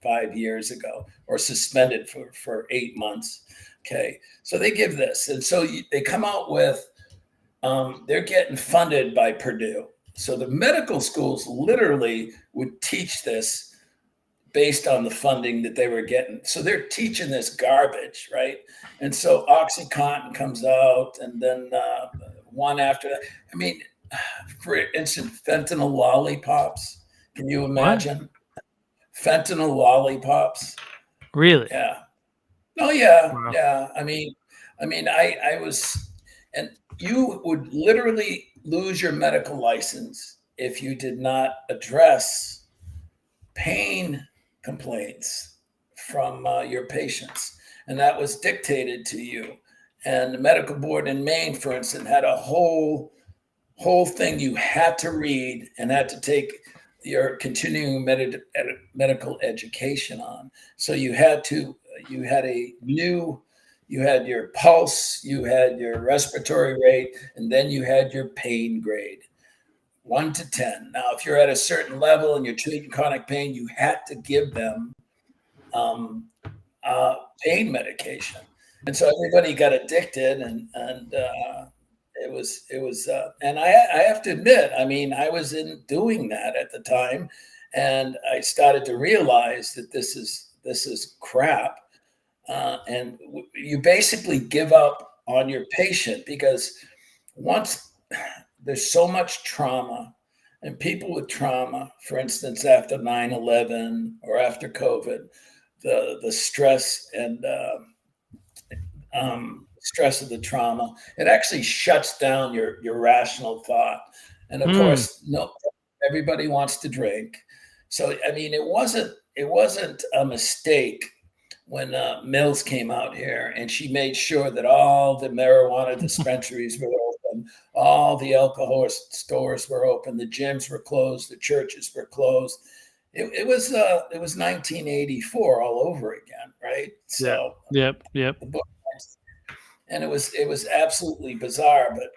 B: 5 years ago, or suspended for 8 months. Okay. So they give this. And so they come out with, they're getting funded by Purdue. So the medical schools literally would teach this based on the funding that they were getting. So they're teaching this garbage, right? And so OxyContin comes out, and then one after that. I mean, for instance, fentanyl lollipops. Can you
A: What?
B: imagine? Fentanyl lollipops.
A: Really?
B: Yeah. Oh yeah,
A: Wow.
B: yeah. I was, and you would literally lose your medical license if you did not address pain complaints from your patients, and that was dictated to you. And the medical board in Maine, for instance, had a whole thing you had to read and had to take your continuing medical education on. So you had your pulse, you had your respiratory rate, and then you had your pain grade, 1 to 10. Now, if you're at a certain level and you're treating chronic pain, you had to give them um, pain medication. And so everybody got addicted, and and I have to admit, I mean, I was in doing that at the time, and I started to realize that this is crap, and you basically give up on your patient, because once there's so much trauma, and people with trauma, for instance, after 9/11 or after COVID, the stress and stress of the trauma, it actually shuts down your rational thought. And of
A: Hmm.
B: course, no, everybody wants to drink. So I mean, it wasn't a mistake when Mills came out here, and she made sure that all the marijuana dispensaries were open, all the alcohol stores were open, the gyms were closed, the churches were closed. It was 1984 all over again, right?
A: Yeah.
B: So
A: Yep. Yep.
B: the book, and it was absolutely bizarre. But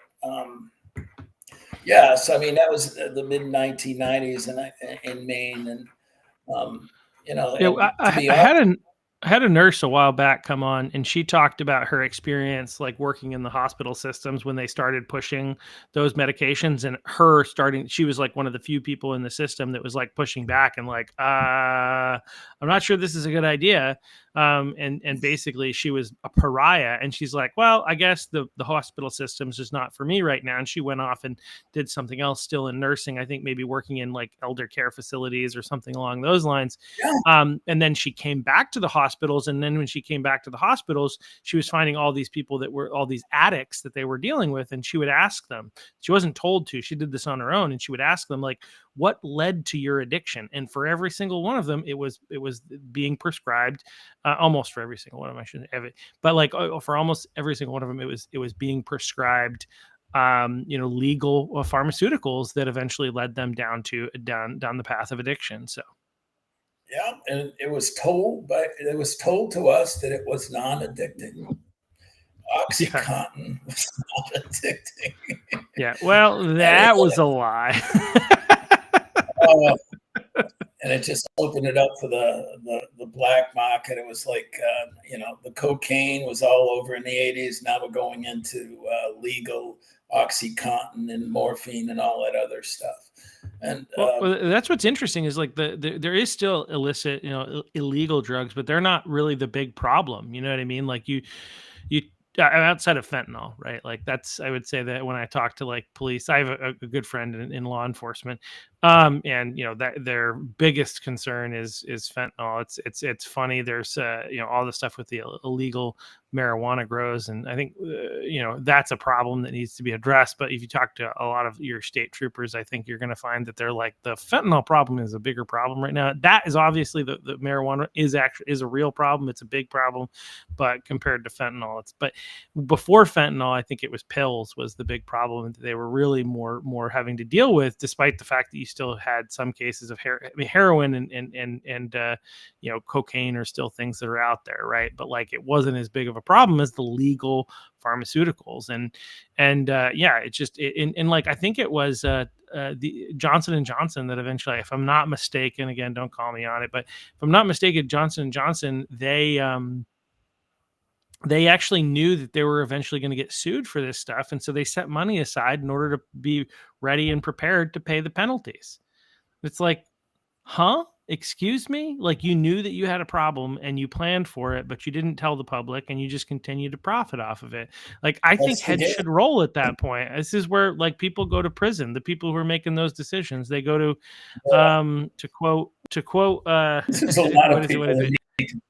B: yeah, so I mean, that was the mid 1990s in Maine, and
A: Yeah,
B: and to be
A: I
B: honest,
A: had a nurse a while back come on, and she talked about her experience like working in the hospital systems when they started pushing those medications, and her starting. She was like one of the few people in the system that was like pushing back and like, I'm not sure this is a good idea. And basically she was a pariah, and she's like, well, I guess the hospital systems is not for me right now. And she went off and did something else still in nursing. I think maybe working in like elder care facilities or something along those lines.
B: yeah,
A: And then she came back to the hospitals. And then when she came back to the hospitals, she was finding all these people that were all these addicts that they were dealing with. And she would ask them, she wasn't told to, she did this on her own. And she would ask them, like, what led to your addiction? And for every single one of them, it was being prescribed, almost for every single one of them, I shouldn't have it, but like for almost every single one of them, it was being prescribed legal pharmaceuticals that eventually led them down the path of addiction. So
B: yeah, and it was told to us that it was non-addicting.
A: yeah.
B: OxyContin was not addicting.
A: Yeah, well,
B: And
A: that was a lie.
B: uh, and it just opened it up for the black market. It was like the cocaine was all over in the 80s. Now we're going into legal OxyContin and morphine and all that other stuff. And
A: Well, that's what's interesting is like there is still illicit, illegal drugs, but they're not really the big problem. You know what I mean? Like you outside of fentanyl, right? Like that's, I would say that when I talk to like police, I have a good friend in law enforcement. And that their biggest concern is fentanyl. It's funny. There's all the stuff with the illegal marijuana grows, and I think that's a problem that needs to be addressed. But if you talk to a lot of your state troopers, I think you're going to find that they're like, the fentanyl problem is a bigger problem right now. That is obviously, the marijuana is a real problem. It's a big problem, but compared to fentanyl, but before fentanyl, I think it was pills was the big problem that they were really more having to deal with, despite the fact that you still had some cases of heroin and cocaine are still things that are out there, right? But like, it wasn't as big of a problem as the legal pharmaceuticals. And like, I think it was the Johnson & Johnson that eventually, if I'm not mistaken, again, don't call me on it, but if I'm not mistaken, Johnson & Johnson, they actually knew that they were eventually going to get sued for this stuff. And so they set money aside in order to be ready and prepared to pay the penalties. It's like, huh? Excuse me? Like, you knew that you had a problem and you planned for it, but you didn't tell the public, and you just continued to profit off of it. Like, I think heads should roll at that point. This is where, like, people go to prison. The people who are making those decisions, they go to, to quote,
B: there's a lot of people that need to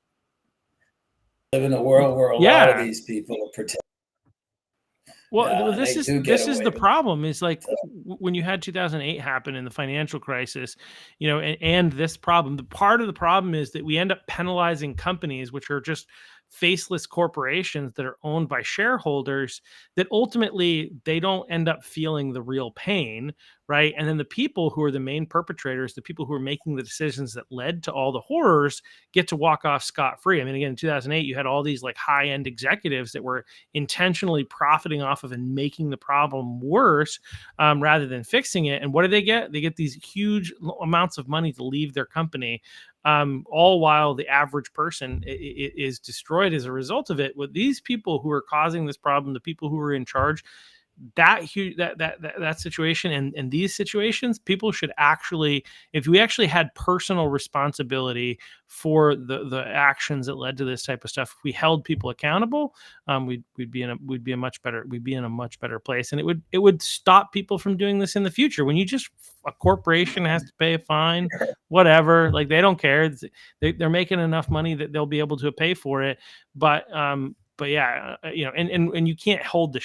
B: live in a world where a lot of these people are protected.
A: Well, this is the problem. Is like, when you had 2008 happen in the financial crisis, and this problem. The part of the problem is that we end up penalizing companies, which are just faceless corporations that are owned by shareholders, that ultimately they don't end up feeling the real pain, right? And then the people who are the main perpetrators, the people who are making the decisions that led to all the horrors, get to walk off scot-free. I mean, again, in 2008, you had all these like high-end executives that were intentionally profiting off of and making the problem worse, rather than fixing it. And what do they get? They get these huge amounts of money to leave their company, all while the average person is destroyed as a result of it. With these people who are causing this problem, the people who are in charge, that situation, and these situations, people should actually, if we actually had personal responsibility for the actions that led to this type of stuff, if we held people accountable, we'd be in a much better place, and it would stop people from doing this in the future. When a corporation has to pay a fine, whatever, like, they don't care. They're making enough money that they'll be able to pay for it. But yeah, and you can't hold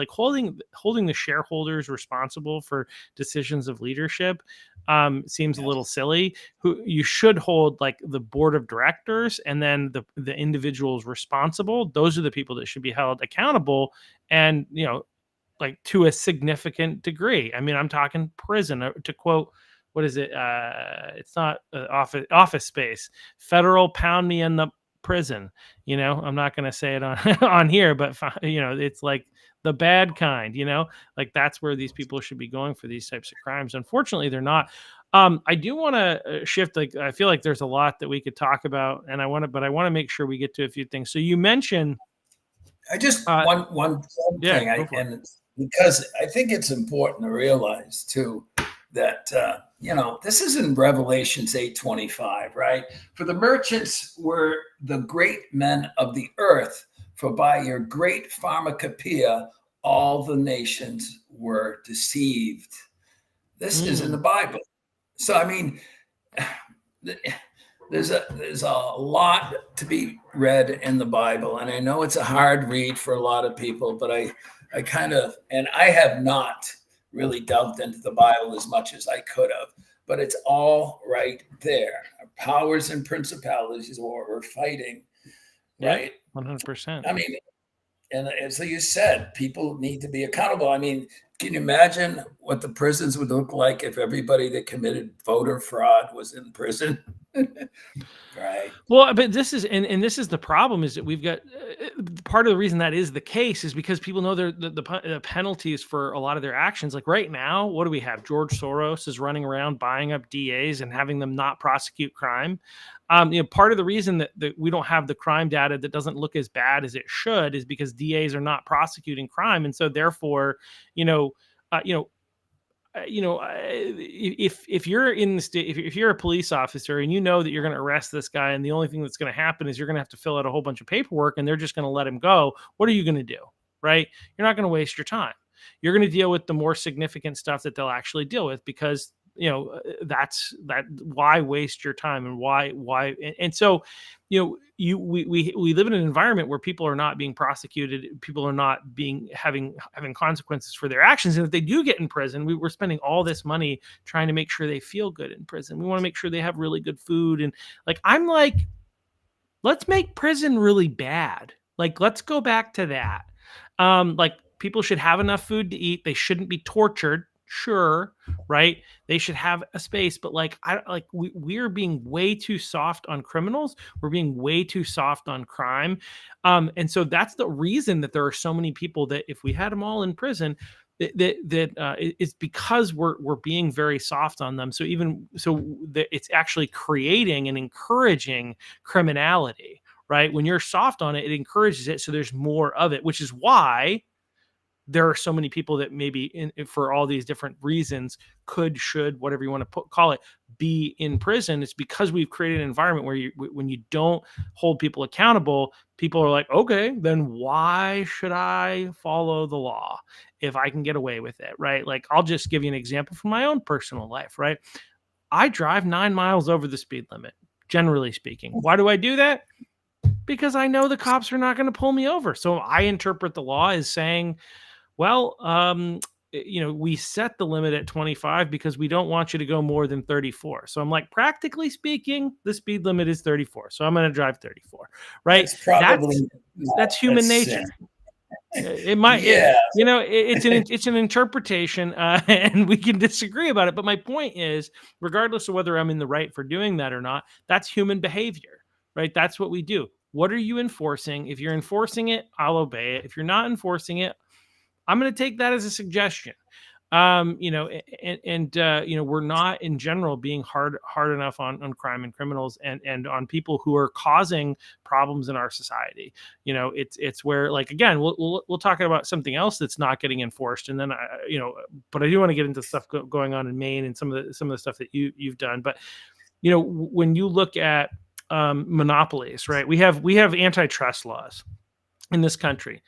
A: holding the shareholders responsible for decisions of leadership seems a little silly. Who you should hold, like, the board of directors, and then the individuals responsible. Those are the people that should be held accountable, and like, to a significant degree. I mean, I'm talking prison, to quote, what is it? It's not Office Space. Federal, pound me in the prison. I'm not going to say it on on here, but it's like the bad kind. Like, that's where these people should be going for these types of crimes. Unfortunately, they're not. I do want to shift. Like, I feel like there's a lot that we could talk about, and I want to make sure we get to a few things. So you mentioned,
B: I just one thing, and because I think it's important to realize too that this is in Revelations 8:25, right? For the merchants were the great men of the earth, for by your great pharmacopoeia all the nations were deceived. This is in the Bible. So I mean, there's a lot to be read in the Bible, and I know it's a hard read for a lot of people, but I kind of, and I have not really delved into the Bible as much as I could have, but it's all right there. Powers and principalities is what we're fighting, right?
A: 100%.
B: I mean, and as you said, people need to be accountable. I mean, can you imagine what the prisons would look like if everybody that committed voter fraud was in prison? Right.
A: Well, but this is, and this is the problem, is that we've got part of the reason that is the case is because people know the penalties for a lot of their actions. Like, right now, what do we have? George Soros is running around buying up DAs and having them not prosecute crime. Part of the reason that we don't have the crime data that doesn't look as bad as it should is because DAs are not prosecuting crime, and so therefore, if you're in the state, if you're a police officer and you know that you're going to arrest this guy, and the only thing that's going to happen is you're going to have to fill out a whole bunch of paperwork, and they're just going to let him go, what are you going to do? Right? You're not going to waste your time. You're going to deal with the more significant stuff that they'll actually deal with, because that's why waste your time, and why and so we live in an environment where people are not being prosecuted, people are not being having consequences for their actions, and if they do get in prison, we're spending all this money trying to make sure they feel good in prison. We want to make sure they have really good food, and I'm like, let's make prison really bad. Let's go back to that. People should have enough food to eat. They shouldn't be tortured. Sure, right? They should have a space, but we're being way too soft on criminals. We're being way too soft on crime, and so that's the reason that there are so many people that, if we had them all in prison, it's because we're being very soft on them. So it's actually creating and encouraging criminality, right? When you're soft on it, it encourages it, so there's more of it, which is why there are so many people that maybe for all these different reasons should, whatever you want to call it, be in prison. It's because we've created an environment where when you don't hold people accountable, people are like, okay, then why should I follow the law if I can get away with it, right? I'll just give you an example from my own personal life, right? I drive 9 miles over the speed limit, generally speaking. Why do I do that? Because I know the cops are not going to pull me over. So I interpret the law as saying, well, we set the limit at 25 because we don't want you to go more than 34. So I'm like, practically speaking, the speed limit is 34. So I'm going to drive 34, right?
B: It's probably
A: that's human nature. It might,
B: yeah.
A: It's an interpretation, and we can disagree about it. But my point is, regardless of whether I'm in the right for doing that or not, that's human behavior, right? That's what we do. What are you enforcing? If you're enforcing it, I'll obey it. If you're not enforcing it, I'm going to take that as a suggestion. We're not in general being hard enough on crime and criminals and on people who are causing problems in our society. It's where, again, we'll talk about something else that's not getting enforced, and then but I do want to get into stuff going on in Maine and some of the stuff that you've done. But when you look at monopolies, right? We have antitrust laws in this country.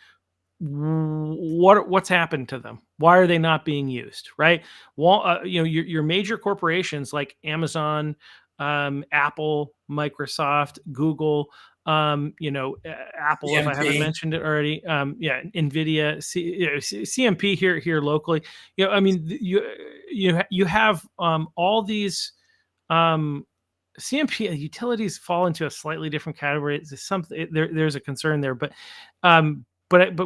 A: What's happened to them? Why are they not being used? Right? Well, your major corporations like Amazon, Apple, Microsoft, Google, Apple,
B: CMP.
A: if I haven't mentioned it already, Nvidia, CMP here locally. You have all these. CMP utilities fall into a slightly different category. It's something there's a concern there, but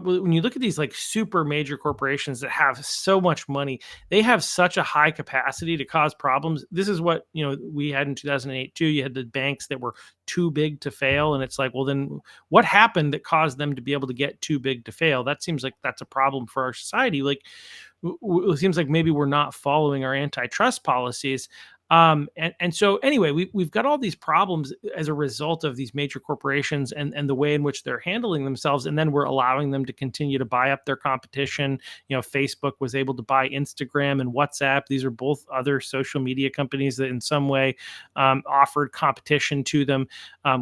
A: when you look at these super major corporations that have so much money, they have such a high capacity to cause problems. This is what we had in 2008 too. You had the banks that were too big to fail, and it's like, well, then what happened that caused them to be able to get too big to fail? That seems like that's a problem for our society. It seems like maybe we're not following our antitrust policies. And so anyway, we've got all these problems as a result of these major corporations and the way in which they're handling themselves. And then we're allowing them to continue to buy up their competition. Facebook was able to buy Instagram and WhatsApp. These are both other social media companies that in some way offered competition to them,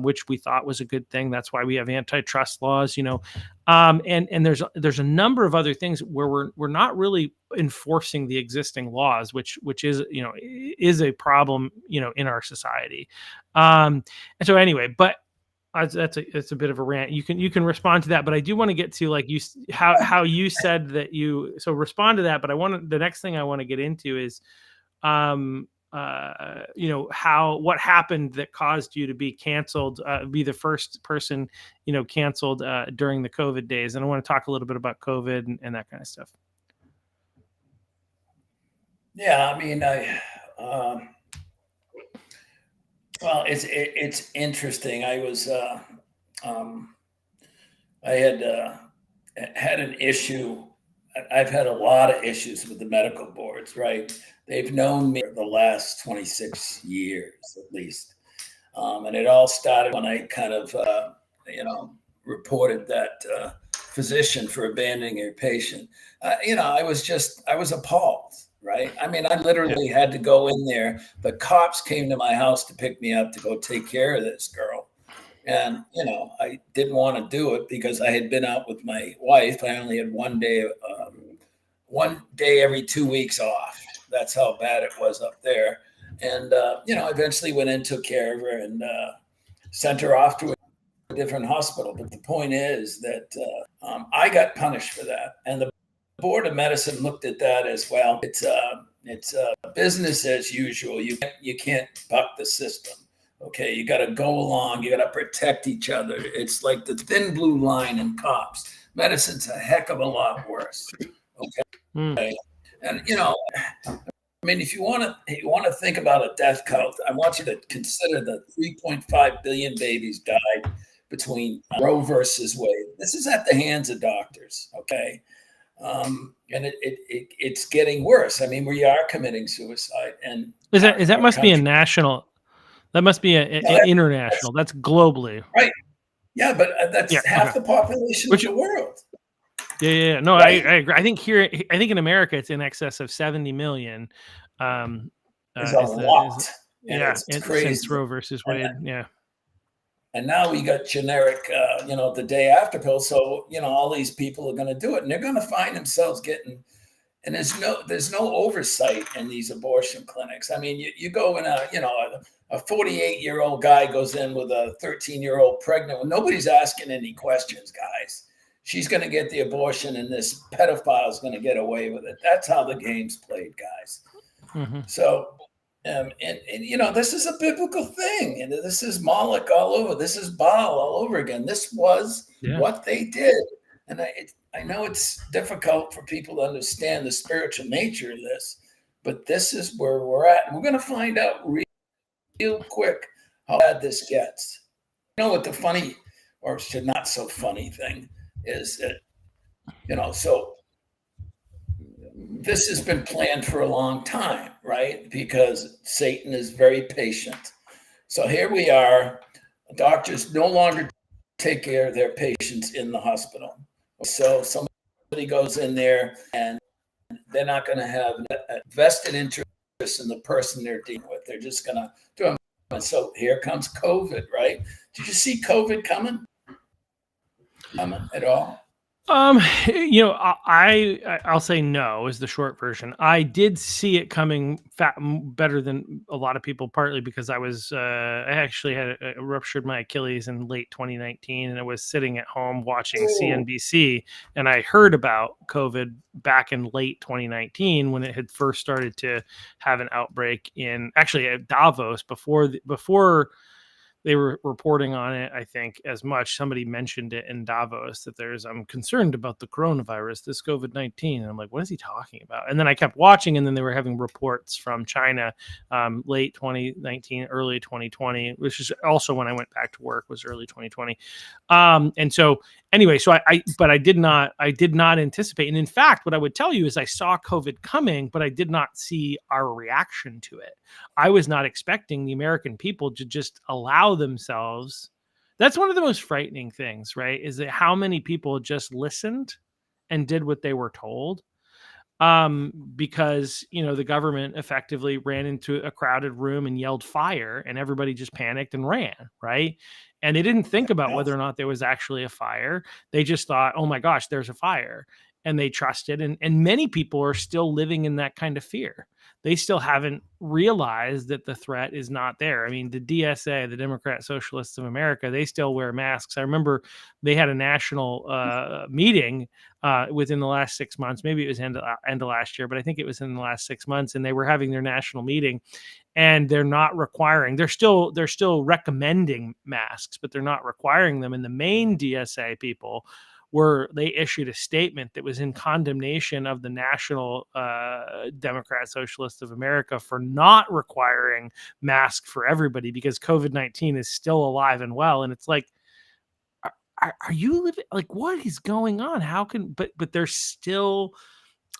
A: which we thought was a good thing. That's why we have antitrust laws, and there's a number of other things where we're not really enforcing the existing laws, which is a problem in our society. And so anyway, but it's a bit of a rant. You can respond to that, but I do want to get to how you said that so respond to that. But the next thing I want to get into is what happened that caused you to be canceled, be the first person, canceled during the COVID days. And I want to talk a little bit about COVID and that kind of stuff.
B: Yeah. I mean, well, it's interesting. I was, I had an issue. I've had a lot of issues with the medical boards, right? They've known me for the last 26 years, at least. And it all started when I kind of, reported that physician for abandoning a patient. I was appalled, right? I mean, I literally had to go in there. The cops came to my house to pick me up to go take care of this girl. And, I didn't want to do it because I had been out with my wife. I only had one day every 2 weeks off. That's how bad it was up there. And, eventually went in, took care of her, and sent her off to a different hospital. But the point is that I got punished for that. And the Board of Medicine looked at that as, well, it's business as usual. You can't buck the system. Okay, you got to go along. You got to protect each other. It's like the thin blue line in cops. Medicine's a heck of a lot worse. Okay, and if you want to think about a death count, I want you to consider the 3.5 billion babies died between Roe versus Wade. This is at the hands of doctors. Okay. And it's getting worse. I mean, we are committing suicide, and
A: that must be a national. That must be international. That's globally,
B: right? Yeah, but that's half the population of the world.
A: Yeah. No, right? I agree. I think in America, it's in excess of 70 million.
B: It's a lot.
A: It's crazy. Since Roe versus Wade.
B: And now we got generic, the day after pill. So, all these people are going to do it, and they're going to find themselves getting, and there's no oversight in these abortion clinics. I mean, you go in a 48-year-old guy goes in with a 13-year-old pregnant. Well, nobody's asking any questions, guys. She's going to get the abortion, and this pedophile is going to get away with it. That's how the game's played, guys. Mm-hmm. So, this is a biblical thing, and this is Moloch all over. This is Baal all over again. This was what they did, and I know it's difficult for people to understand the spiritual nature of this, but this is where we're at. And we're going to find out real quick how bad this gets. You know what the funny, or not so funny thing is that, so this has been planned for a long time, right? Because Satan is very patient. So here we are. Doctors no longer take care of their patients in the hospital. So somebody goes in there and they're not going to have a vested interest in the person they're dealing with. They're just going to do them. And so here comes COVID, right? Did you see COVID coming at all?
A: I'll say no is the short version. I did see it coming better than a lot of people, partly because I actually had ruptured my Achilles in late 2019, and I was sitting at home watching CNBC, and I heard about COVID back in late 2019 when it had first started to have an outbreak at Davos before they were reporting on it, I think, as much. Somebody mentioned it in Davos that I'm concerned about the coronavirus, this COVID-19. And I'm like, what is he talking about? And then I kept watching, and then they were having reports from China late 2019, early 2020, which is also when I went back to work, was early 2020. And so anyway, I did not anticipate. And in fact, what I would tell you is I saw COVID coming, but I did not see our reaction to it. I was not expecting the American people to just allow themselves. That's one of the most frightening things, right? Is that how many people just listened and did what they were told. Because, the government effectively ran into a crowded room and yelled fire, and everybody just panicked and ran, right? And they didn't think about whether or not there was actually a fire. They just thought, oh my gosh, there's a fire. And they trusted. And many people are still living in that kind of fear. They still haven't realized that the threat is not there. I mean, the DSA, the Democrat Socialists of America, they still wear masks. I remember they had a national meeting within the last 6 months. Maybe it was end of last year, but I think it was in the last 6 months. And they were having their national meeting, and they're not requiring. They're still recommending masks, but they're not requiring them. And the Maine DSA people they issued a statement that was in condemnation of the National Democrat Socialists of America for not requiring masks for everybody, because COVID-19 is still alive and well. And it's like, are you living, like, what is going on? How can, but they're still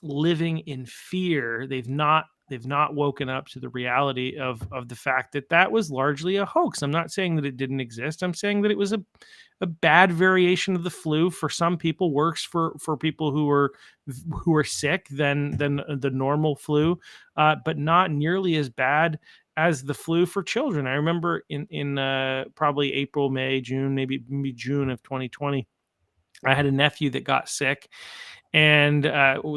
A: living in fear. They've not woken up to the reality of the fact that was largely a hoax. I'm not saying that it didn't exist. I'm saying that it was a bad variation of the flu. For some people, works for people who are sick than the normal flu, but not nearly as bad as the flu for children. I remember in probably April, May, June, maybe June of 2020, I had a nephew that got sick. and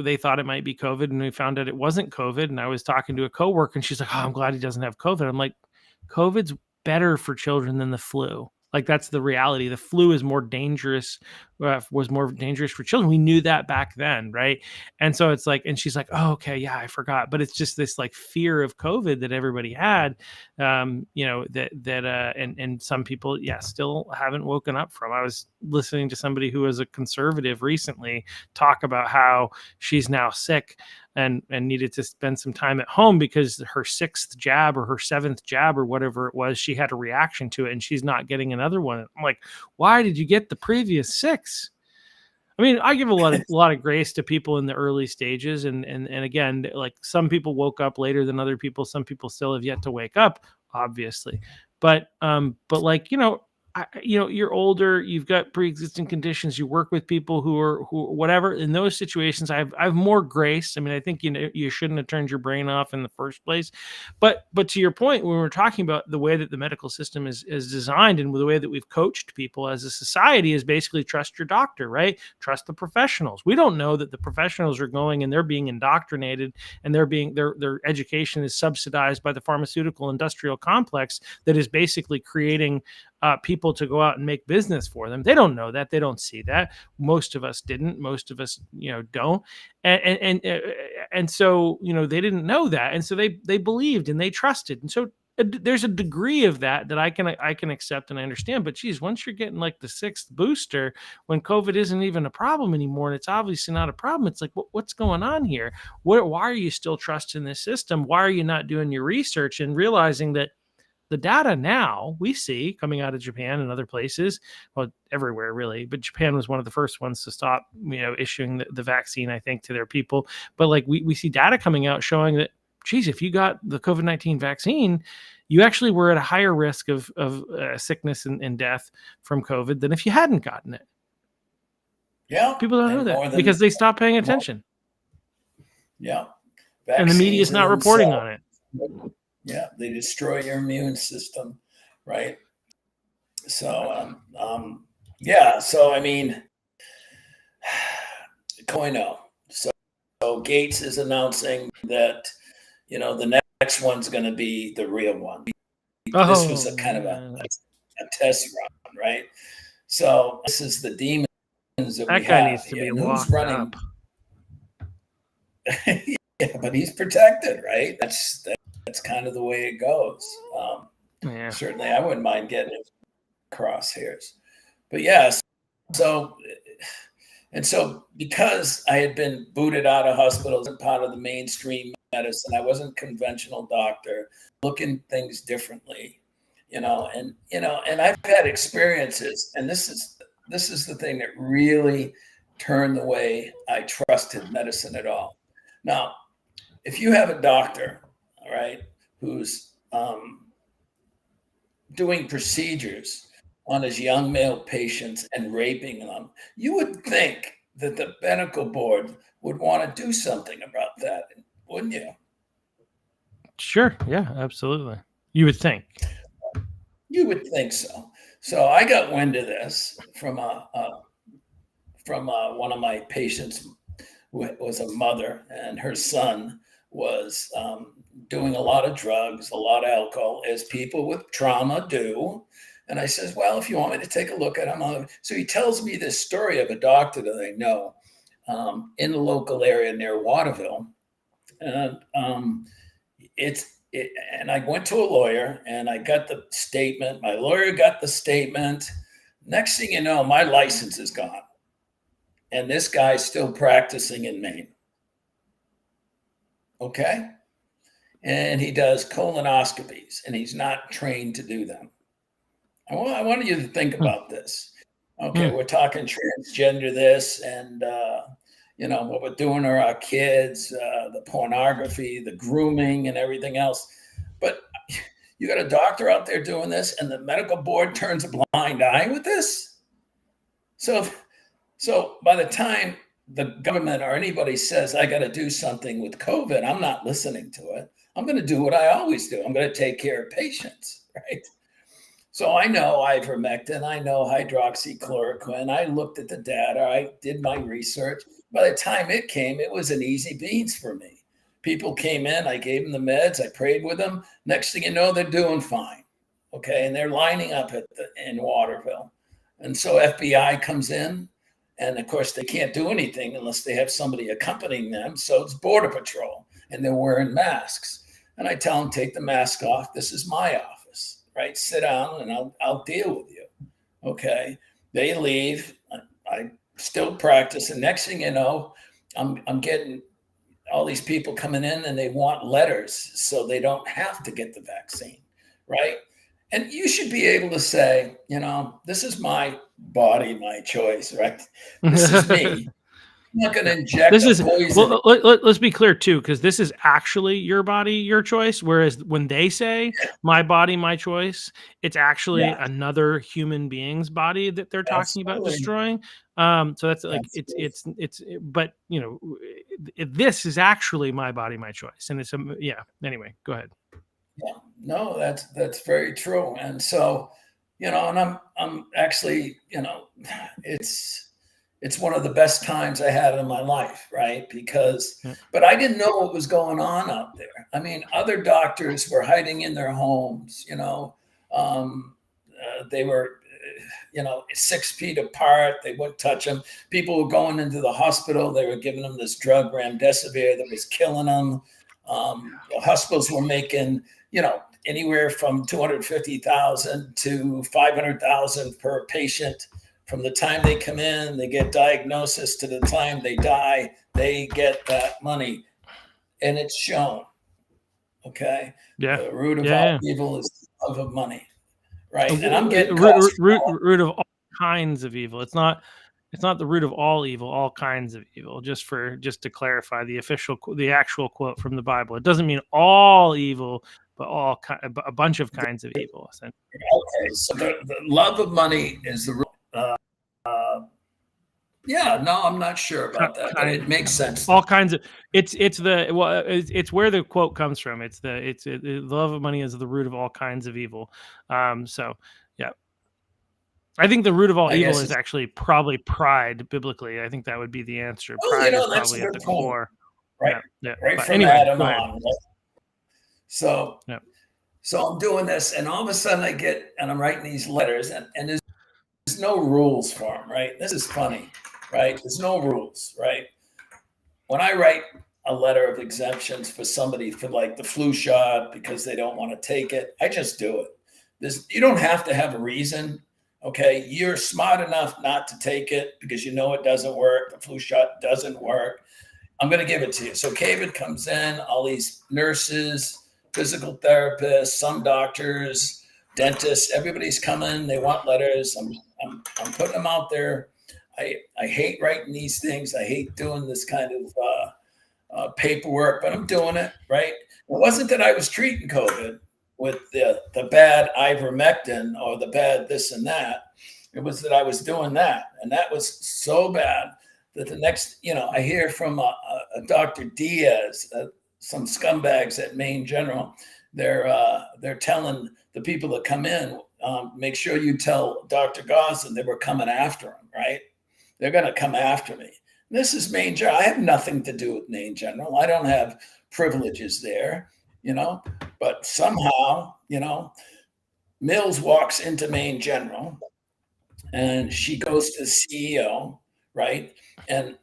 A: they thought it might be COVID, and we found out it wasn't COVID. And I was talking to a coworker, and she's like, "Oh, I'm glad he doesn't have COVID." I'm like, "COVID's better for children than the flu." Like, that's the reality. The flu is more dangerous, was more dangerous for children. We knew that back then, right? And so it's like, and she's like, "Oh, okay, yeah, I forgot." But it's just this like fear of COVID that everybody had, and some people, yeah, still haven't woken up from. I was listening to somebody who was a conservative recently talk about how she's now sick and needed to spend some time at home because her sixth jab or her seventh jab or whatever it was, she had a reaction to it, and she's not getting another one. I'm like, why did you get the previous six? I mean, I give a lot of grace to people in the early stages, and again, like, some people woke up later than other people. Some people still have yet to wake up, obviously, but like, you're older, you've got pre-existing conditions, you work with people who whatever. In those situations, I have more grace. I mean, I think you shouldn't have turned your brain off in the first place, but to your point, when we're talking about the way that the medical system is designed, and the way that we've coached people as a society, is basically trust your doctor, right? Trust the professionals. We don't know that the professionals are going and they're being indoctrinated, and their education is subsidized by the pharmaceutical industrial complex that is basically creating people to go out and make business for them. They don't know that. They don't see that. Most of us didn't. Most of us, don't. And so, they didn't know that, and so they believed and they trusted, and so there's a degree of that I can accept and I understand. But geez, once you're getting like the sixth booster, when COVID isn't even a problem anymore, and it's obviously not a problem, it's like, what's going on here? Why are you still trusting this system? Why are you not doing your research and realizing that the data now we see coming out of Japan and other places, well, everywhere really, but Japan was one of the first ones to stop, issuing the vaccine, I think, to their people. But like, we see data coming out showing that, geez, if you got the COVID-19 vaccine, you actually were at a higher risk of sickness and death from COVID than if you hadn't gotten it.
B: Yeah.
A: People don't know that because they stopped paying attention.
B: Yeah.
A: And the media is not reporting on it.
B: Yeah, they destroy your immune system, right? So, so I mean, Koino. So Gates is announcing that, the next one's going to be the real one. This was a kind of a test run, right? So this is the demons that we
A: guy
B: have.
A: needs to be locked up.
B: Yeah, but he's protected, right? That's kind of the way it goes. Certainly, I wouldn't mind getting it crosshairs. But yes, so because I had been booted out of hospitals and part of the mainstream medicine, I wasn't a conventional doctor, looking things differently, and I've had experiences, and this is the thing that really turned the way I trusted medicine at all. Now, if you have a doctor, all right, who's doing procedures on his young male patients and raping them, you would think that the medical board would want to do something about that, wouldn't you?
A: Sure. Yeah, absolutely. You would think.
B: You would think so. So I got wind of this from one of my patients, who was a mother, and her son was doing a lot of drugs, a lot of alcohol, as people with trauma do. And I says, well, if you want me to take a look at him. So he tells me this story of a doctor that I know in the local area near Waterville. And and I went to a lawyer and I got the statement. My lawyer got the statement. Next thing you know, my license is gone. And this guy's still practicing in Maine. Okay? And he does colonoscopies, and he's not trained to do them. I want you to think about this. Okay, we're talking transgender this, and what we're doing to our kids, the pornography, the grooming, and everything else. But you got a doctor out there doing this, and the medical board turns a blind eye with this. So by the time the government or anybody says, I got to do something with COVID, I'm not listening to it. I'm going to do what I always do. I'm going to take care of patients, right? So I know ivermectin, I know hydroxychloroquine. I looked at the data, I did my research. By the time it came, it was an easy beans for me. People came in, I gave them the meds, I prayed with them. Next thing you know, they're doing fine. Okay. And they're lining up in Waterville. And so FBI comes in, and of course, they can't do anything unless they have somebody accompanying them. So it's Border Patrol, and they're wearing masks. And I tell them, take the mask off. This is my office, right? Sit down, and I'll deal with you. Okay. They leave. I still practice. And next thing you know, I'm getting all these people coming in, and they want letters so they don't have to get the vaccine, right? And you should be able to say, this is my body, my choice, right? This is me. I'm not going to inject
A: This is
B: poison.
A: let's be clear too, because this is actually your body, your choice. Whereas when they say "my body, my choice," it's actually another human being's body that they're talking about destroying. So that's like but this is actually my body, my choice, and it's Anyway, go ahead.
B: Yeah, no, that's very true. And so, and I'm actually, it's one of the best times I had in my life, right? Because, but I didn't know what was going on out there. I mean, other doctors were hiding in their homes, they were, 6 feet apart. They wouldn't touch them. People were going into the hospital. They were giving them this drug, remdesivir, that was killing them. The hospitals were making, anywhere from 250,000 to 500,000 per patient. From the time they come in, they get diagnosis, to the time they die, they get that money, and it's shown. Okay.
A: Yeah.
B: The root of all evil is the love of money, right? And I'm getting
A: root of all kinds of evil. It's not the root of all evil, all kinds of evil. Just to clarify, the actual quote from the Bible. It doesn't mean all evil, but a bunch of kinds of evil.
B: Okay, so the love of money is the root. No, I'm not sure about that, but it makes sense.
A: All kinds of it's where the quote comes from. The love of money is the root of all kinds of evil. So yeah. I think the root of all evil is actually probably pride biblically. I think that would be the answer. Pride is probably at the core.
B: Right.
A: Yeah.
B: Right from Adam on. So I'm doing this, and all of a sudden I'm writing these letters, and there's no rules for them, right? This is funny, right? There's no rules, right? When I write a letter of exemptions for somebody for like the flu shot because they don't want to take it, I just do it. You don't have to have a reason. Okay, you're smart enough not to take it because it doesn't work. The flu shot doesn't work. I'm going to give it to you. So David comes in, all these nurses, physical therapists, some doctors, dentists, everybody's coming. They want letters. I'm putting them out there. I hate writing these things. I hate doing this kind of paperwork, but I'm doing it, right? It wasn't that I was treating COVID with the bad ivermectin or the bad this and that. It was that I was doing that. And that was so bad that the next, I hear from a Dr. Diaz, some scumbags at Maine General. They're telling the people that come in, make sure you tell Dr. Gosselin they were coming after him, right? They're going to come after me. This is Maine General. I have nothing to do with Maine General. I don't have privileges there, but somehow, Mills walks into Maine General, and she goes to the CEO, right? And,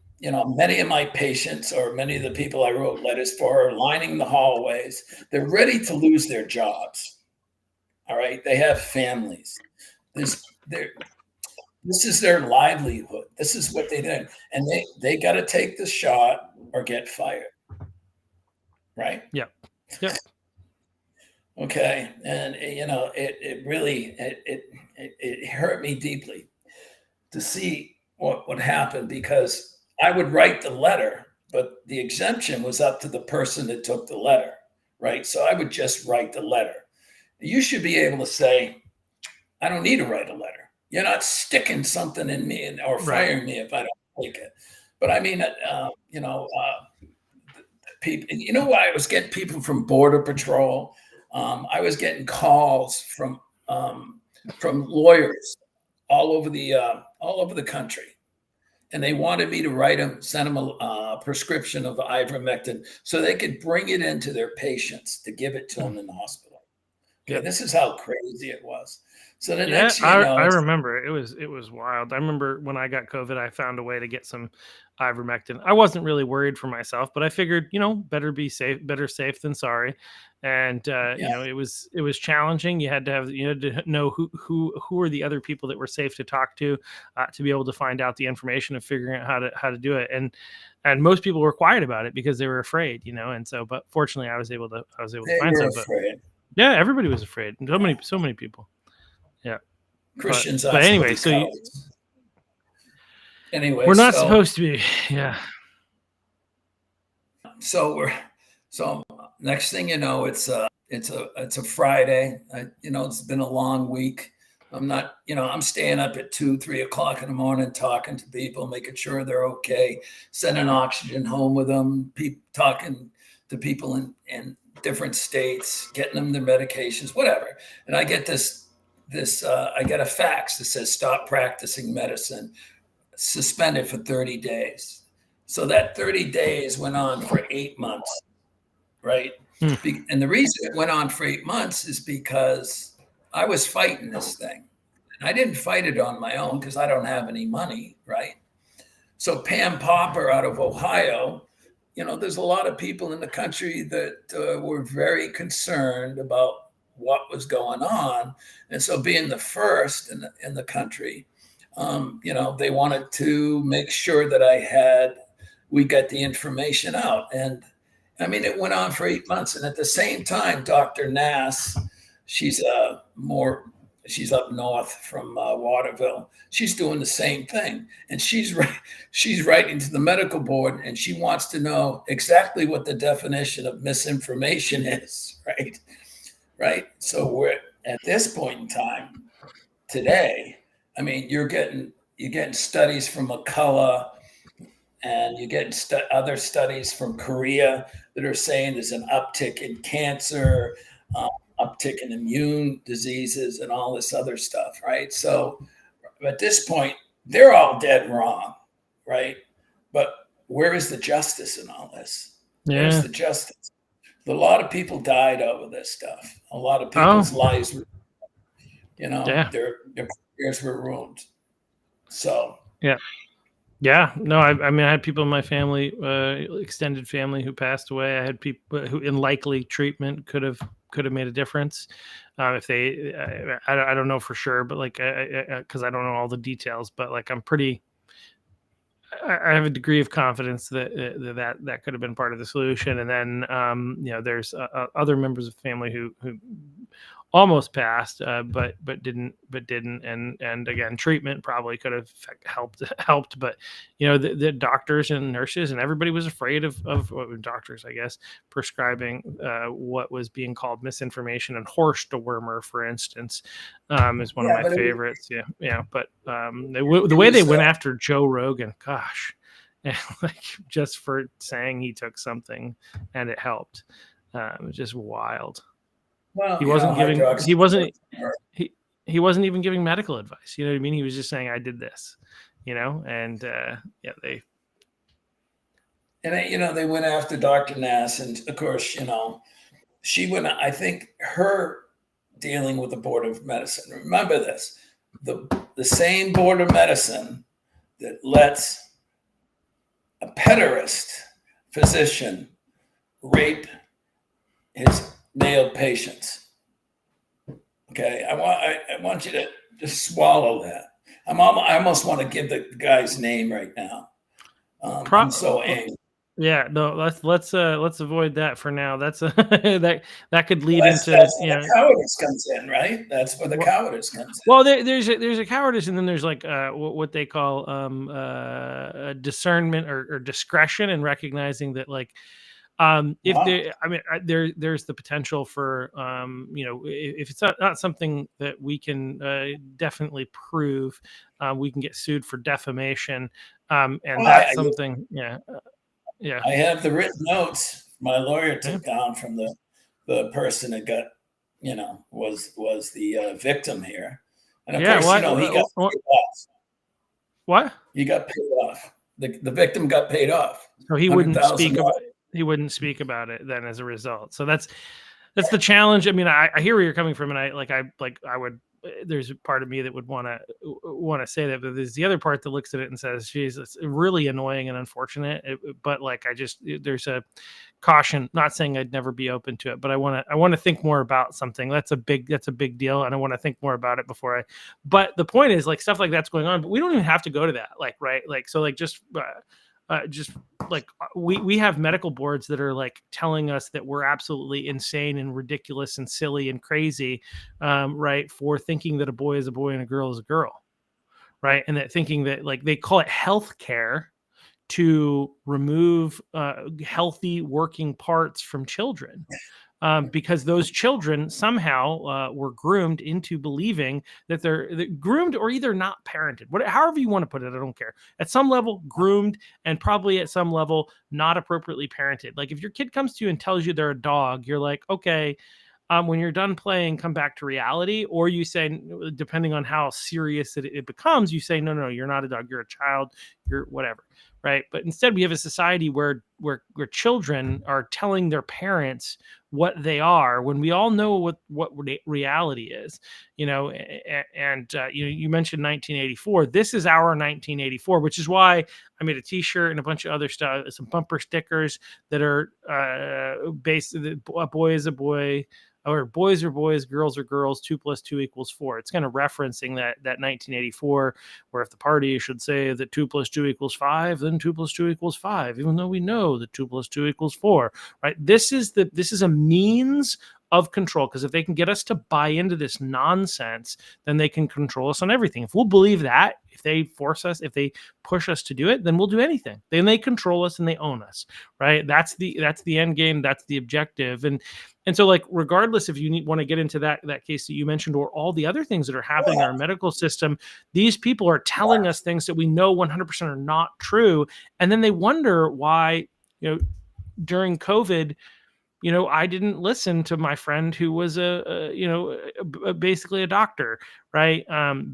B: many of my patients or many of the people I wrote letters for are lining the hallways. They're ready to lose their jobs. All right. They have families. This is their livelihood. This is what they did. And they got to take the shot or get fired. Right?
A: Yep.
B: Okay. And, it really, it hurt me deeply to see what would happen, because I would write the letter, but the exemption was up to the person that took the letter, right? So I would just write the letter. You should be able to say, I don't need to write a letter. You're not sticking something in me or firing me if I don't take it. But I mean, people, why I was getting people from Border Patrol. I was getting calls from from lawyers all over the country, and they wanted me to send them a prescription of ivermectin so they could bring it into their patients to give it to them in the hospital. Okay,
A: Yep.
B: this is how crazy it was. So the
A: Yeah,
B: next, you know,
A: I remember it was wild. I remember when I got COVID, I found a way to get some ivermectin. I wasn't really worried for myself, but I figured, better safe than sorry. And
B: yeah,
A: it was challenging. You had to know who are the other people that were safe to talk to be able to find out the information and figuring out how to do it. And most people were quiet about it because they were afraid, And so, but fortunately, I was able to
B: they
A: find
B: were
A: some. But
B: afraid.
A: yeah, everybody was afraid.
B: Yeah.
A: So many people. Yeah.
B: Christians
A: But
B: aren't supposed
A: anyway,
B: to be
A: so
B: cowards. Anyway,
A: we're not
B: so
A: supposed to be. Yeah.
B: so we're so next thing you know, it's a Friday. It's been a long week. I'm not, I'm staying up at 2, 3 o'clock in the morning, talking to people, making sure they're okay, sending oxygen home with them, talking to people in different states, getting them their medications, whatever. And I get I get a fax that says stop practicing medicine, suspended for 30 days. So that 30 days went on for 8 months, right?
A: Hmm.
B: And the reason it went on for 8 months is because I was fighting this thing. And I didn't fight it on my own because I don't have any money, right? So Pam Popper out of Ohio, there's a lot of people in the country that were very concerned about what was going on. And so being the first in the country, they wanted to make sure that we got the information out. And I mean, it went on for 8 months. And at the same time, Dr. Nass, she's she's up north from Waterville. She's doing the same thing. And she's writing to the medical board, and she wants to know exactly what the definition of misinformation is, right? Right. So we're at this point in time today. I mean, you're getting studies from McCullough, and you get other studies from Korea that are saying there's an uptick in cancer, uptick in immune diseases, and all this other stuff, right? So at this point, they're all dead wrong, right? But where is the justice in all this? Where's
A: Yeah.
B: the justice? A lot of people died over this stuff. A lot of
A: Oh.
B: people's lives were,
A: Yeah.
B: their careers were ruined. So
A: Yeah. Yeah. No, I mean, I had people in my family, extended family, who passed away. I had people who, in likely treatment, could have made a difference. If they, I don't know for sure, but like, because I don't know all the details, but like, I have a degree of confidence that could have been part of the solution. And then, there's other members of the family who almost passed, but didn't, and again, treatment probably could have helped. But the doctors and nurses and everybody was afraid of doctors, I guess, prescribing what was being called misinformation. And Horstwurmer, for instance, is one of my favorites. But the way they went after Joe Rogan, gosh, like just for saying he took something and it helped, it was just wild.
B: Well,
A: he wasn't even giving medical advice. You know what I mean? He was just saying, I did this, and they
B: went after Dr. Nass, and of course, she went. I think her dealing with the Board of Medicine. Remember this: the same Board of Medicine that lets a pederast physician rape his male patients. Okay, I want you to just swallow that. I almost want to give the guy's name right now. I'm so angry.
A: Yeah, no, let's avoid that for now. That's that could lead into
B: the cowardice comes in, right? That's where the cowardice comes in.
A: Well, there's a cowardice, and then there's like what they call discernment or discretion, and recognizing that, like, there's the potential for if it's not something that we can definitely prove, we can get sued for defamation, and that's something. Yeah,
B: I have the written notes my lawyer took down from the person that got was the victim here. And of
A: Yeah.
B: course, he got paid off.
A: What?
B: He got paid off. The victim got paid off.
A: So he wouldn't speak
B: $100,000.
A: about it then as a result. So that's the challenge. I mean, I hear where you're coming from, and I would. There's a part of me that would want to say that, but there's the other part that looks at it and says, "Geez, it's really annoying and unfortunate." But like, there's a caution. Not saying I'd never be open to it, but I want to think more about something. That's a big deal, and I want to think more about it before I. But the point is, like, stuff like that's going on, but we don't even have to go to that. Like, right? Like, so, like, just like we have medical boards that are like telling us that we're absolutely insane and ridiculous and silly and crazy, right, for thinking that a boy is a boy and a girl is a girl, right, and that thinking that, like, they call it health care to remove healthy working parts from children. Because those children somehow were groomed into believing that they're groomed or either not parented. However you want to put it, I don't care. At some level, groomed, and probably at some level, not appropriately parented. Like, if your kid comes to you and tells you they're a dog, you're like, okay, when you're done playing, come back to reality. Or you say, depending on how serious it becomes, you say, no, you're not a dog. You're a child. You're whatever. Right. But instead, we have a society where children are telling their parents what they are, when we all know what reality is, and you mentioned 1984. This is our 1984, which is why I made a t-shirt and a bunch of other stuff, some bumper stickers that are based, a boy is a boy, or boys are boys, girls are girls, 2 + 2 = 4. It's kind of referencing that 1984, where if the party should say that 2 + 2 = 5, then 2 + 2 = 5, even though we know that 2 + 2 = 4, right? This is a means of control, because if they can get us to buy into this nonsense, then they can control us on everything. If we'll believe that, if they force us, if they push us to do it, then we'll do anything. Then they control us and they own us, right? That's the end game. That's the objective. And so, like, regardless if you want to get into that case that you mentioned, or all the other things that are happening in our medical system, these people are telling us things that we know 100% are not true, and then they wonder why, during COVID, I didn't listen to my friend who was basically a doctor, right?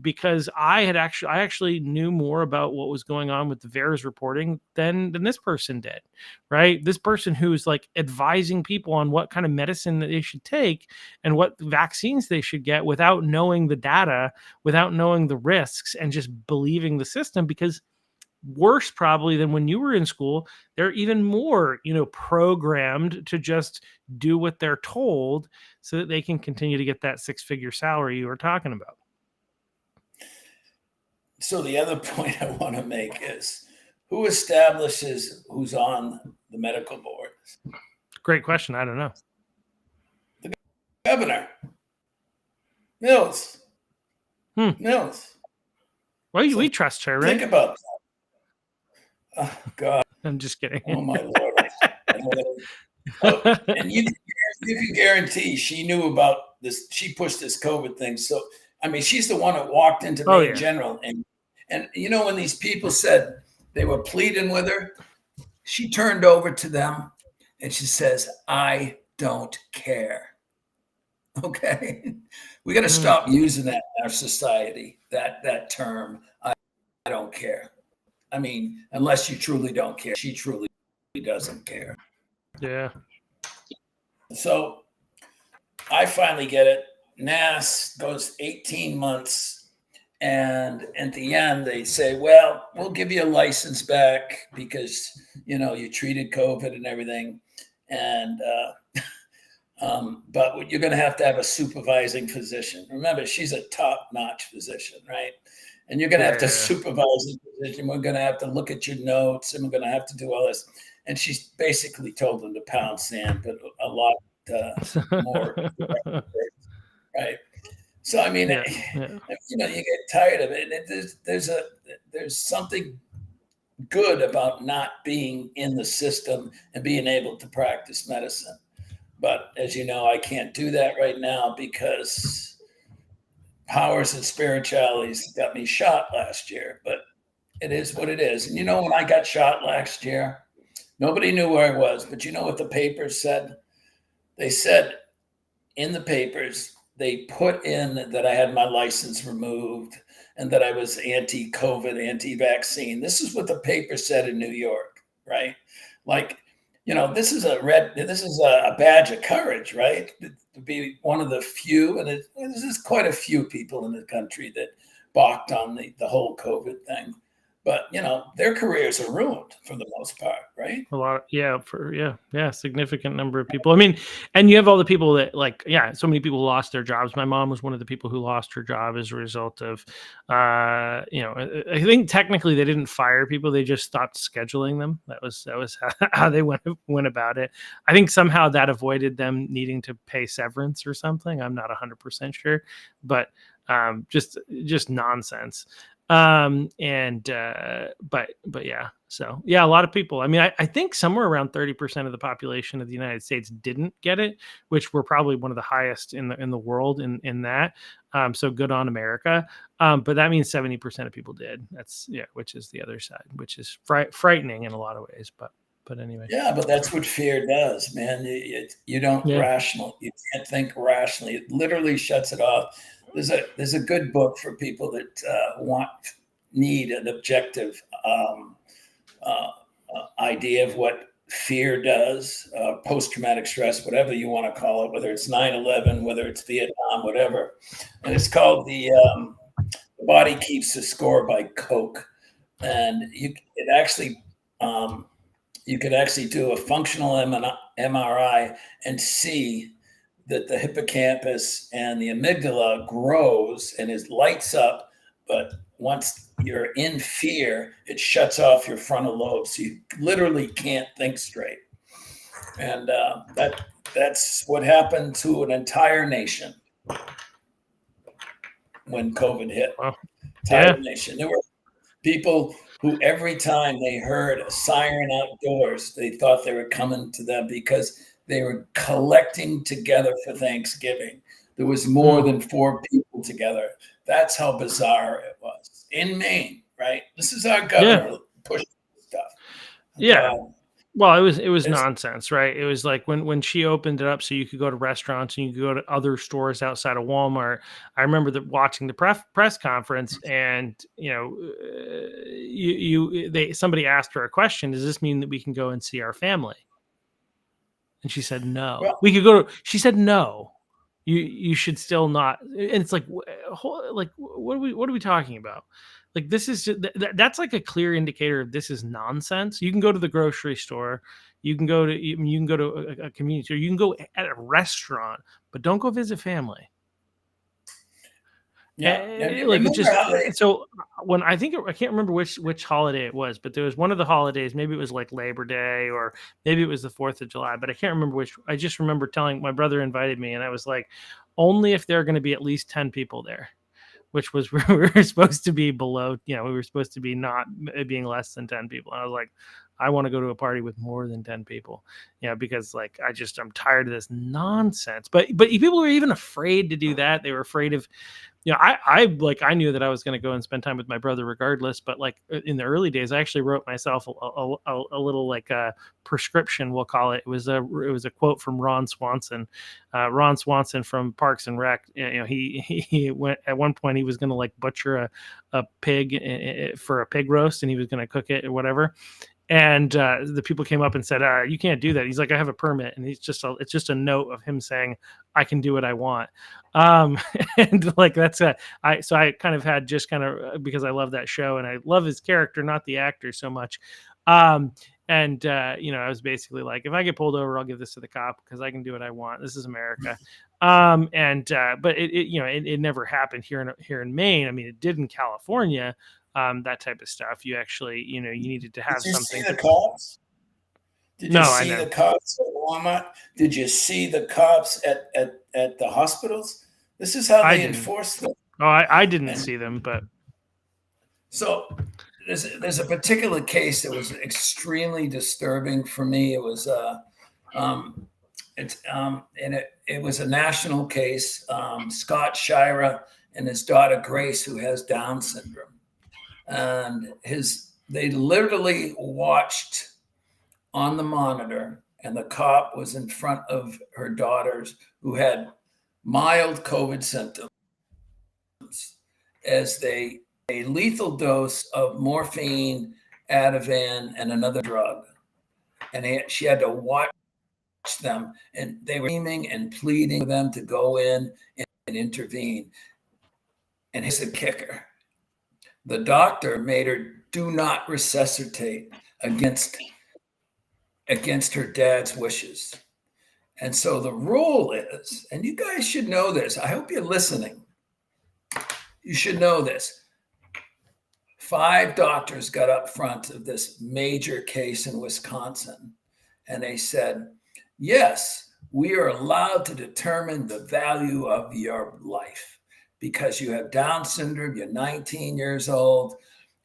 A: Because I actually knew more about what was going on with the VAERS reporting than this person did, right? This person who's like advising people on what kind of medicine that they should take and what vaccines they should get, without knowing the data, without knowing the risks, and just believing the system. Because worse probably than when you were in school, they're even more programmed to just do what they're told, so that they can continue to get that 6-figure salary you were talking about.
B: So the other point I want to make is, who establishes who's on the medical board?
A: Great question. I don't know.
B: The governor, Mills. Mills.
A: Well, we trust her, right?
B: Think about that. Oh, God.
A: I'm just kidding.
B: Oh, my Lord. And you can guarantee she knew about this. She pushed this COVID thing. So, I mean, she's the one that walked into Maine General. And when these people said they were pleading with her, she turned over to them and she says, I don't care. Okay. We got to stop using that in our society, that term, I don't care. I mean, unless you truly don't care. She truly doesn't care.
A: Yeah.
B: So I finally get it. NAS goes 18 months. And at the end, they say, well, we'll give you a license back because, you treated COVID and everything. And, but you're going to have a supervising physician. Remember, she's a top-notch physician, right? And you're going to have to supervise the position. We're going to have to look at your notes, and we're going to have to do all this. And she's basically told them to pound sand, but a lot more. Right. So, I mean, you get tired of it. There's something good about not being in the system and being able to practice medicine. But as you know, I can't do that right now because powers and spiritualities got me shot last year, but it is what it is. And when I got shot last year, nobody knew where I was, but you know what the papers said? They said in the papers they put in that I had my license removed and that I was anti-COVID, anti-vaccine. This is what the paper said in New York, right? Like, this is a badge of courage, right? To be one of the few, and there's quite a few people in the country that balked on the whole COVID thing. But their careers are ruined for the most part, right?
A: A lot, significant number of people. I mean, and you have all the people that so many people lost their jobs. My mom was one of the people who lost her job as a result of, I think technically they didn't fire people; they just stopped scheduling them. That was how they went about it. I think somehow that avoided them needing to pay severance or something. I'm not 100% sure, but just nonsense. But yeah, so yeah, a lot of people. I mean, I think somewhere around 30% of the population of the United States didn't get it, which were probably one of the highest in the world in that. So good on America. But that means 70% of people did. That's which is the other side, which is frightening in a lot of ways. But anyway.
B: Yeah, but that's what fear does, man. You don't
A: Yeah.
B: you can't think rationally. It literally shuts it off. There's a good book for people that need an objective idea of what fear does, post-traumatic stress, whatever you want to call it, whether it's 9/11, whether it's Vietnam, whatever. And it's called The Body Keeps the Score by Koch. And you could actually do a functional MRI and see that the hippocampus and the amygdala grows and it lights up, but once you're in fear, it shuts off your frontal lobe, so you literally can't think straight. And that's what happened to an entire nation when COVID hit.
A: Wow.
B: Entire nation. There were people who every time they heard a siren outdoors, they thought they were coming to them because they were collecting together for Thanksgiving. There was more than 4 people together. That's how bizarre it was in Maine, right? This is our governor pushing stuff.
A: Yeah. Well, it was nonsense, right? It was like when she opened it up so you could go to restaurants and you could go to other stores outside of Walmart. I remember watching the press conference, and somebody asked her a question. Does this mean that we can go and see our family? And she said no.
B: Well,
A: we could go. She said no. You should still not. And it's like what are we talking about? Like, this is that's like a clear indicator of this is nonsense. You can go to the grocery store, you can go to a community store, you can go at a restaurant, but don't go visit family.
B: Yeah.
A: So when I can't remember which holiday it was, but there was one of the holidays, maybe it was like Labor Day or maybe it was the 4th of July, but I can't remember which. I just remember telling my brother invited me, and I was like, only if there are going to be at least 10 people there, which was we were supposed to be below, we were supposed to be not being less than 10 people. And I was like, I want to go to a party with more than 10 people, because I'm tired of this nonsense. But people were even afraid to do that. They were afraid of, I knew that I was going to go and spend time with my brother regardless. But like in the early days, I actually wrote myself a little prescription, we'll call it. It was a quote from Ron Swanson. Ron Swanson from Parks and Rec. He went at one point. He was going to like butcher a pig for a pig roast, and he was going to cook it or whatever. And the people came up and said, "You can't do that." He's like, "I have a permit," and it's just a note of him saying, "I can do what I want." And like so I kind of had because I love that show and I love his character, not the actor so much. I was basically like, if I get pulled over, I'll give this to the cop because I can do what I want. This is America. But it never happened here in Maine. I mean, it did in California. That type of stuff. You actually, you needed to have something.
B: Did you see the cops? Did you see the cops at Walmart? Did you see the cops at the hospitals? This is how they enforce them.
A: Oh, I didn't see them, but
B: so there's a particular case that was extremely disturbing for me. It was it was a national case. Scott Shira and his daughter Grace, who has Down syndrome. And they literally watched on the monitor, and the cop was in front of her daughters who had mild COVID symptoms as a lethal dose of morphine, Ativan, and another drug. And she had to watch them, and they were screaming and pleading for them to go in and intervene. And here's the kicker. The doctor made her do not resuscitate against her dad's wishes. And so the rule is, and you guys should know this, I hope you're listening. You should know this. 5 doctors got up front of this major case in Wisconsin, and they said, yes, we are allowed to determine the value of your life because you have Down syndrome, you're 19 years old,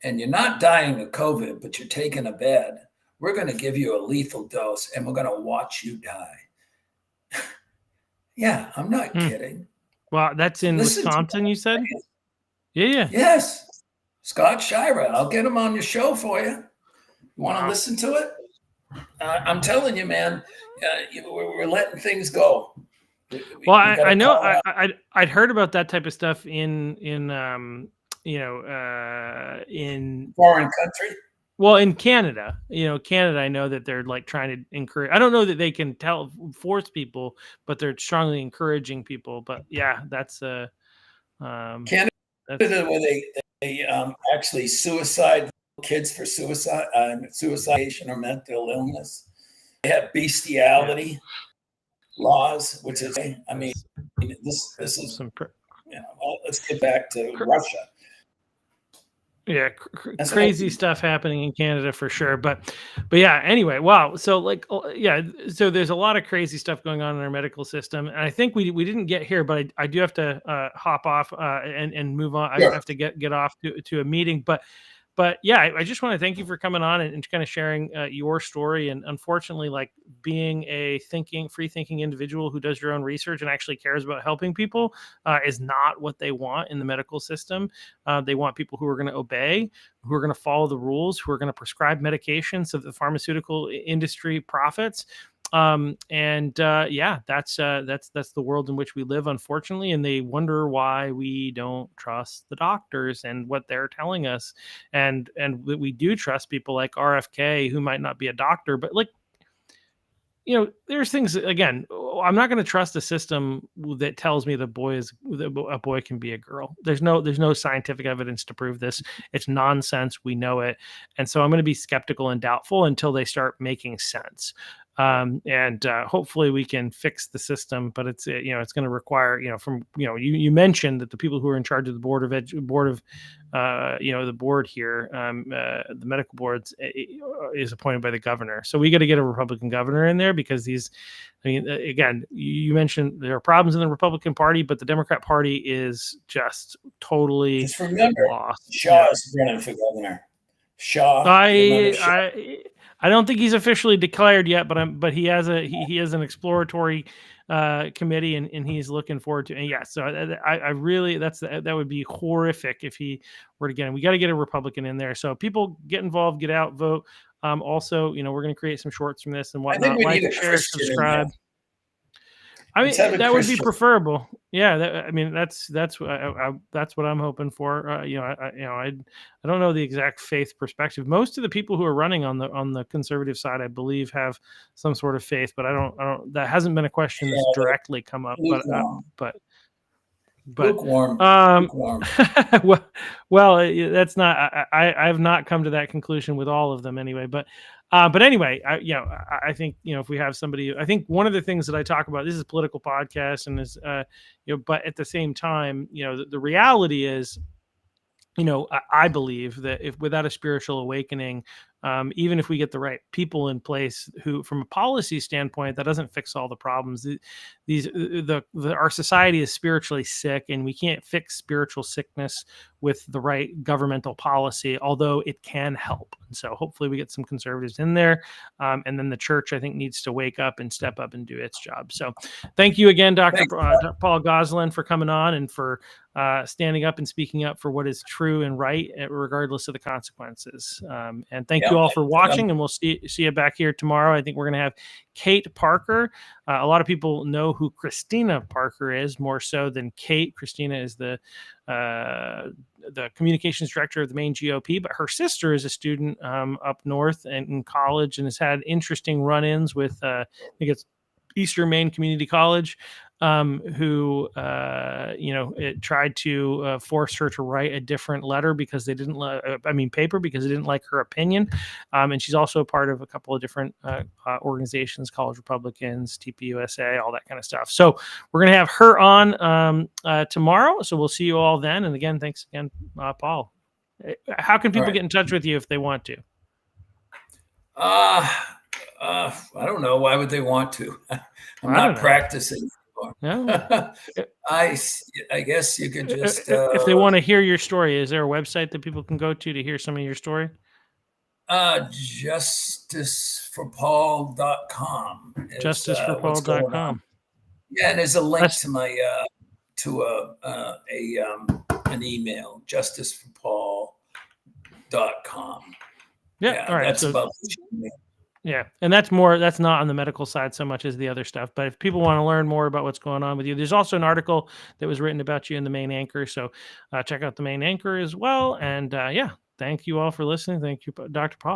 B: and you're not dying of COVID, but you're taking a bed. We're going to give you a lethal dose, and we're going to watch you die. Yeah, I'm not kidding.
A: Wow, that's in Wisconsin, you said? Yeah.
B: Yes. Scott Shira. I'll get him on your show for you. You want to listen to it? I'm telling you, man, we're letting things go.
A: I know I'd heard about that type of stuff in
B: foreign country.
A: Well, in Canada, Canada, I know that they're like trying to encourage. I don't know that they can force people, but they're strongly encouraging people. But yeah, that's
B: Canada, where they actually suicide kids for suicidation or mental illness. They have bestiality laws, which is, I mean, this is let's get back to Russia.
A: Yeah, crazy stuff happening in Canada for sure. But yeah, anyway, wow. So so there's a lot of crazy stuff going on in our medical system. And I think we didn't get here, but I do have to hop off and move on.
B: Sure.
A: I have to get off to a meeting. But yeah, I just want to thank you for coming on and kind of sharing your story. And unfortunately, like being a free thinking individual who does your own research and actually cares about helping people is not what they want in the medical system. They want people who are going to obey, who are going to follow the rules, who are going to prescribe medication so that the pharmaceutical industry profits. That's the world in which we live, unfortunately, and they wonder why we don't trust the doctors and what they're telling us, and we do trust people like RFK, who might not be a doctor, but like, there's things. Again, I'm not going to trust a system that tells me that a boy can be a girl. There's no scientific evidence to prove this. It's nonsense. We know it, and so I'm going to be skeptical and doubtful until they start making sense. Hopefully we can fix the system, but it's it's going to require you mentioned that the people who are in charge of the board here, the medical boards, is appointed by the governor. So we got to get a Republican governor in there because again, you mentioned there are problems in the Republican Party, but the Democrat Party is just totally
B: just remember
A: lost.
B: Shaw is running for governor.
A: I don't think he's officially declared yet, but he has an exploratory committee, and he's looking forward to. And yeah, so I really that would be horrific if he were to get in. We got to get a Republican in there. So people get involved, get out, vote. Also, we're going to create some shorts from this and whatnot. Like, share, subscribe. I mean, that would be preferable. Yeah, that's what I'm hoping for. I don't know the exact faith perspective. Most of the people who are running on the conservative side, I believe, have some sort of faith, but I don't. That hasn't been a question that's directly come up. But
B: lukewarm.
A: Well, that's not. I have not come to that conclusion with all of them anyway. But anyway, I think if we have somebody, I think one of the things that I talk about, this is a political podcast, and is but at the same time, the reality is, I believe that if without a spiritual awakening, even if we get the right people in place who, from a policy standpoint, that doesn't fix all the problems. Our society is spiritually sick, and we can't fix spiritual sickness with the right governmental policy, although it can help. And so hopefully we get some conservatives in there. And then the church, I think, needs to wake up and step up and do its job. So thank you again, Dr. Paul Gosselin, for coming on and for standing up and speaking up for what is true and right, regardless of the consequences. And thank you you all for watching, and we'll see you back here tomorrow. I think we're going to have Kate Parker. A lot of people know who Christina Parker is, more so than Kate. Christina is the communications director of the Maine GOP, but her sister is a student up north and in college, and has had interesting run-ins with I think it's Eastern Maine Community College, who it tried to force her to write a different letter because they didn't paper because they didn't like her opinion. And she's also a part of a couple of different organizations, College Republicans, TPUSA, all that kind of stuff. So we're going to have her on tomorrow. So we'll see you all then. And again, thanks again, Paul. How can people get in touch with you if they want to?
B: I don't know. Why would they want to? I'm not practicing.
A: No.
B: I guess you could just
A: if they want to hear your story, is there a website that people can go to hear some of your story?
B: justiceforpaul.com.
A: Justiceforpaul.com.
B: Yeah, and there's a link to my an email, justiceforpaul.com.
A: Yeah, all right.
B: That's about
A: yeah, and that's not on the medical side so much as the other stuff. But if people want to learn more about what's going on with you, there's also an article that was written about you in the Maine Anchor. So check out the Maine Anchor as well. And thank you all for listening. Thank you, Dr. Paul.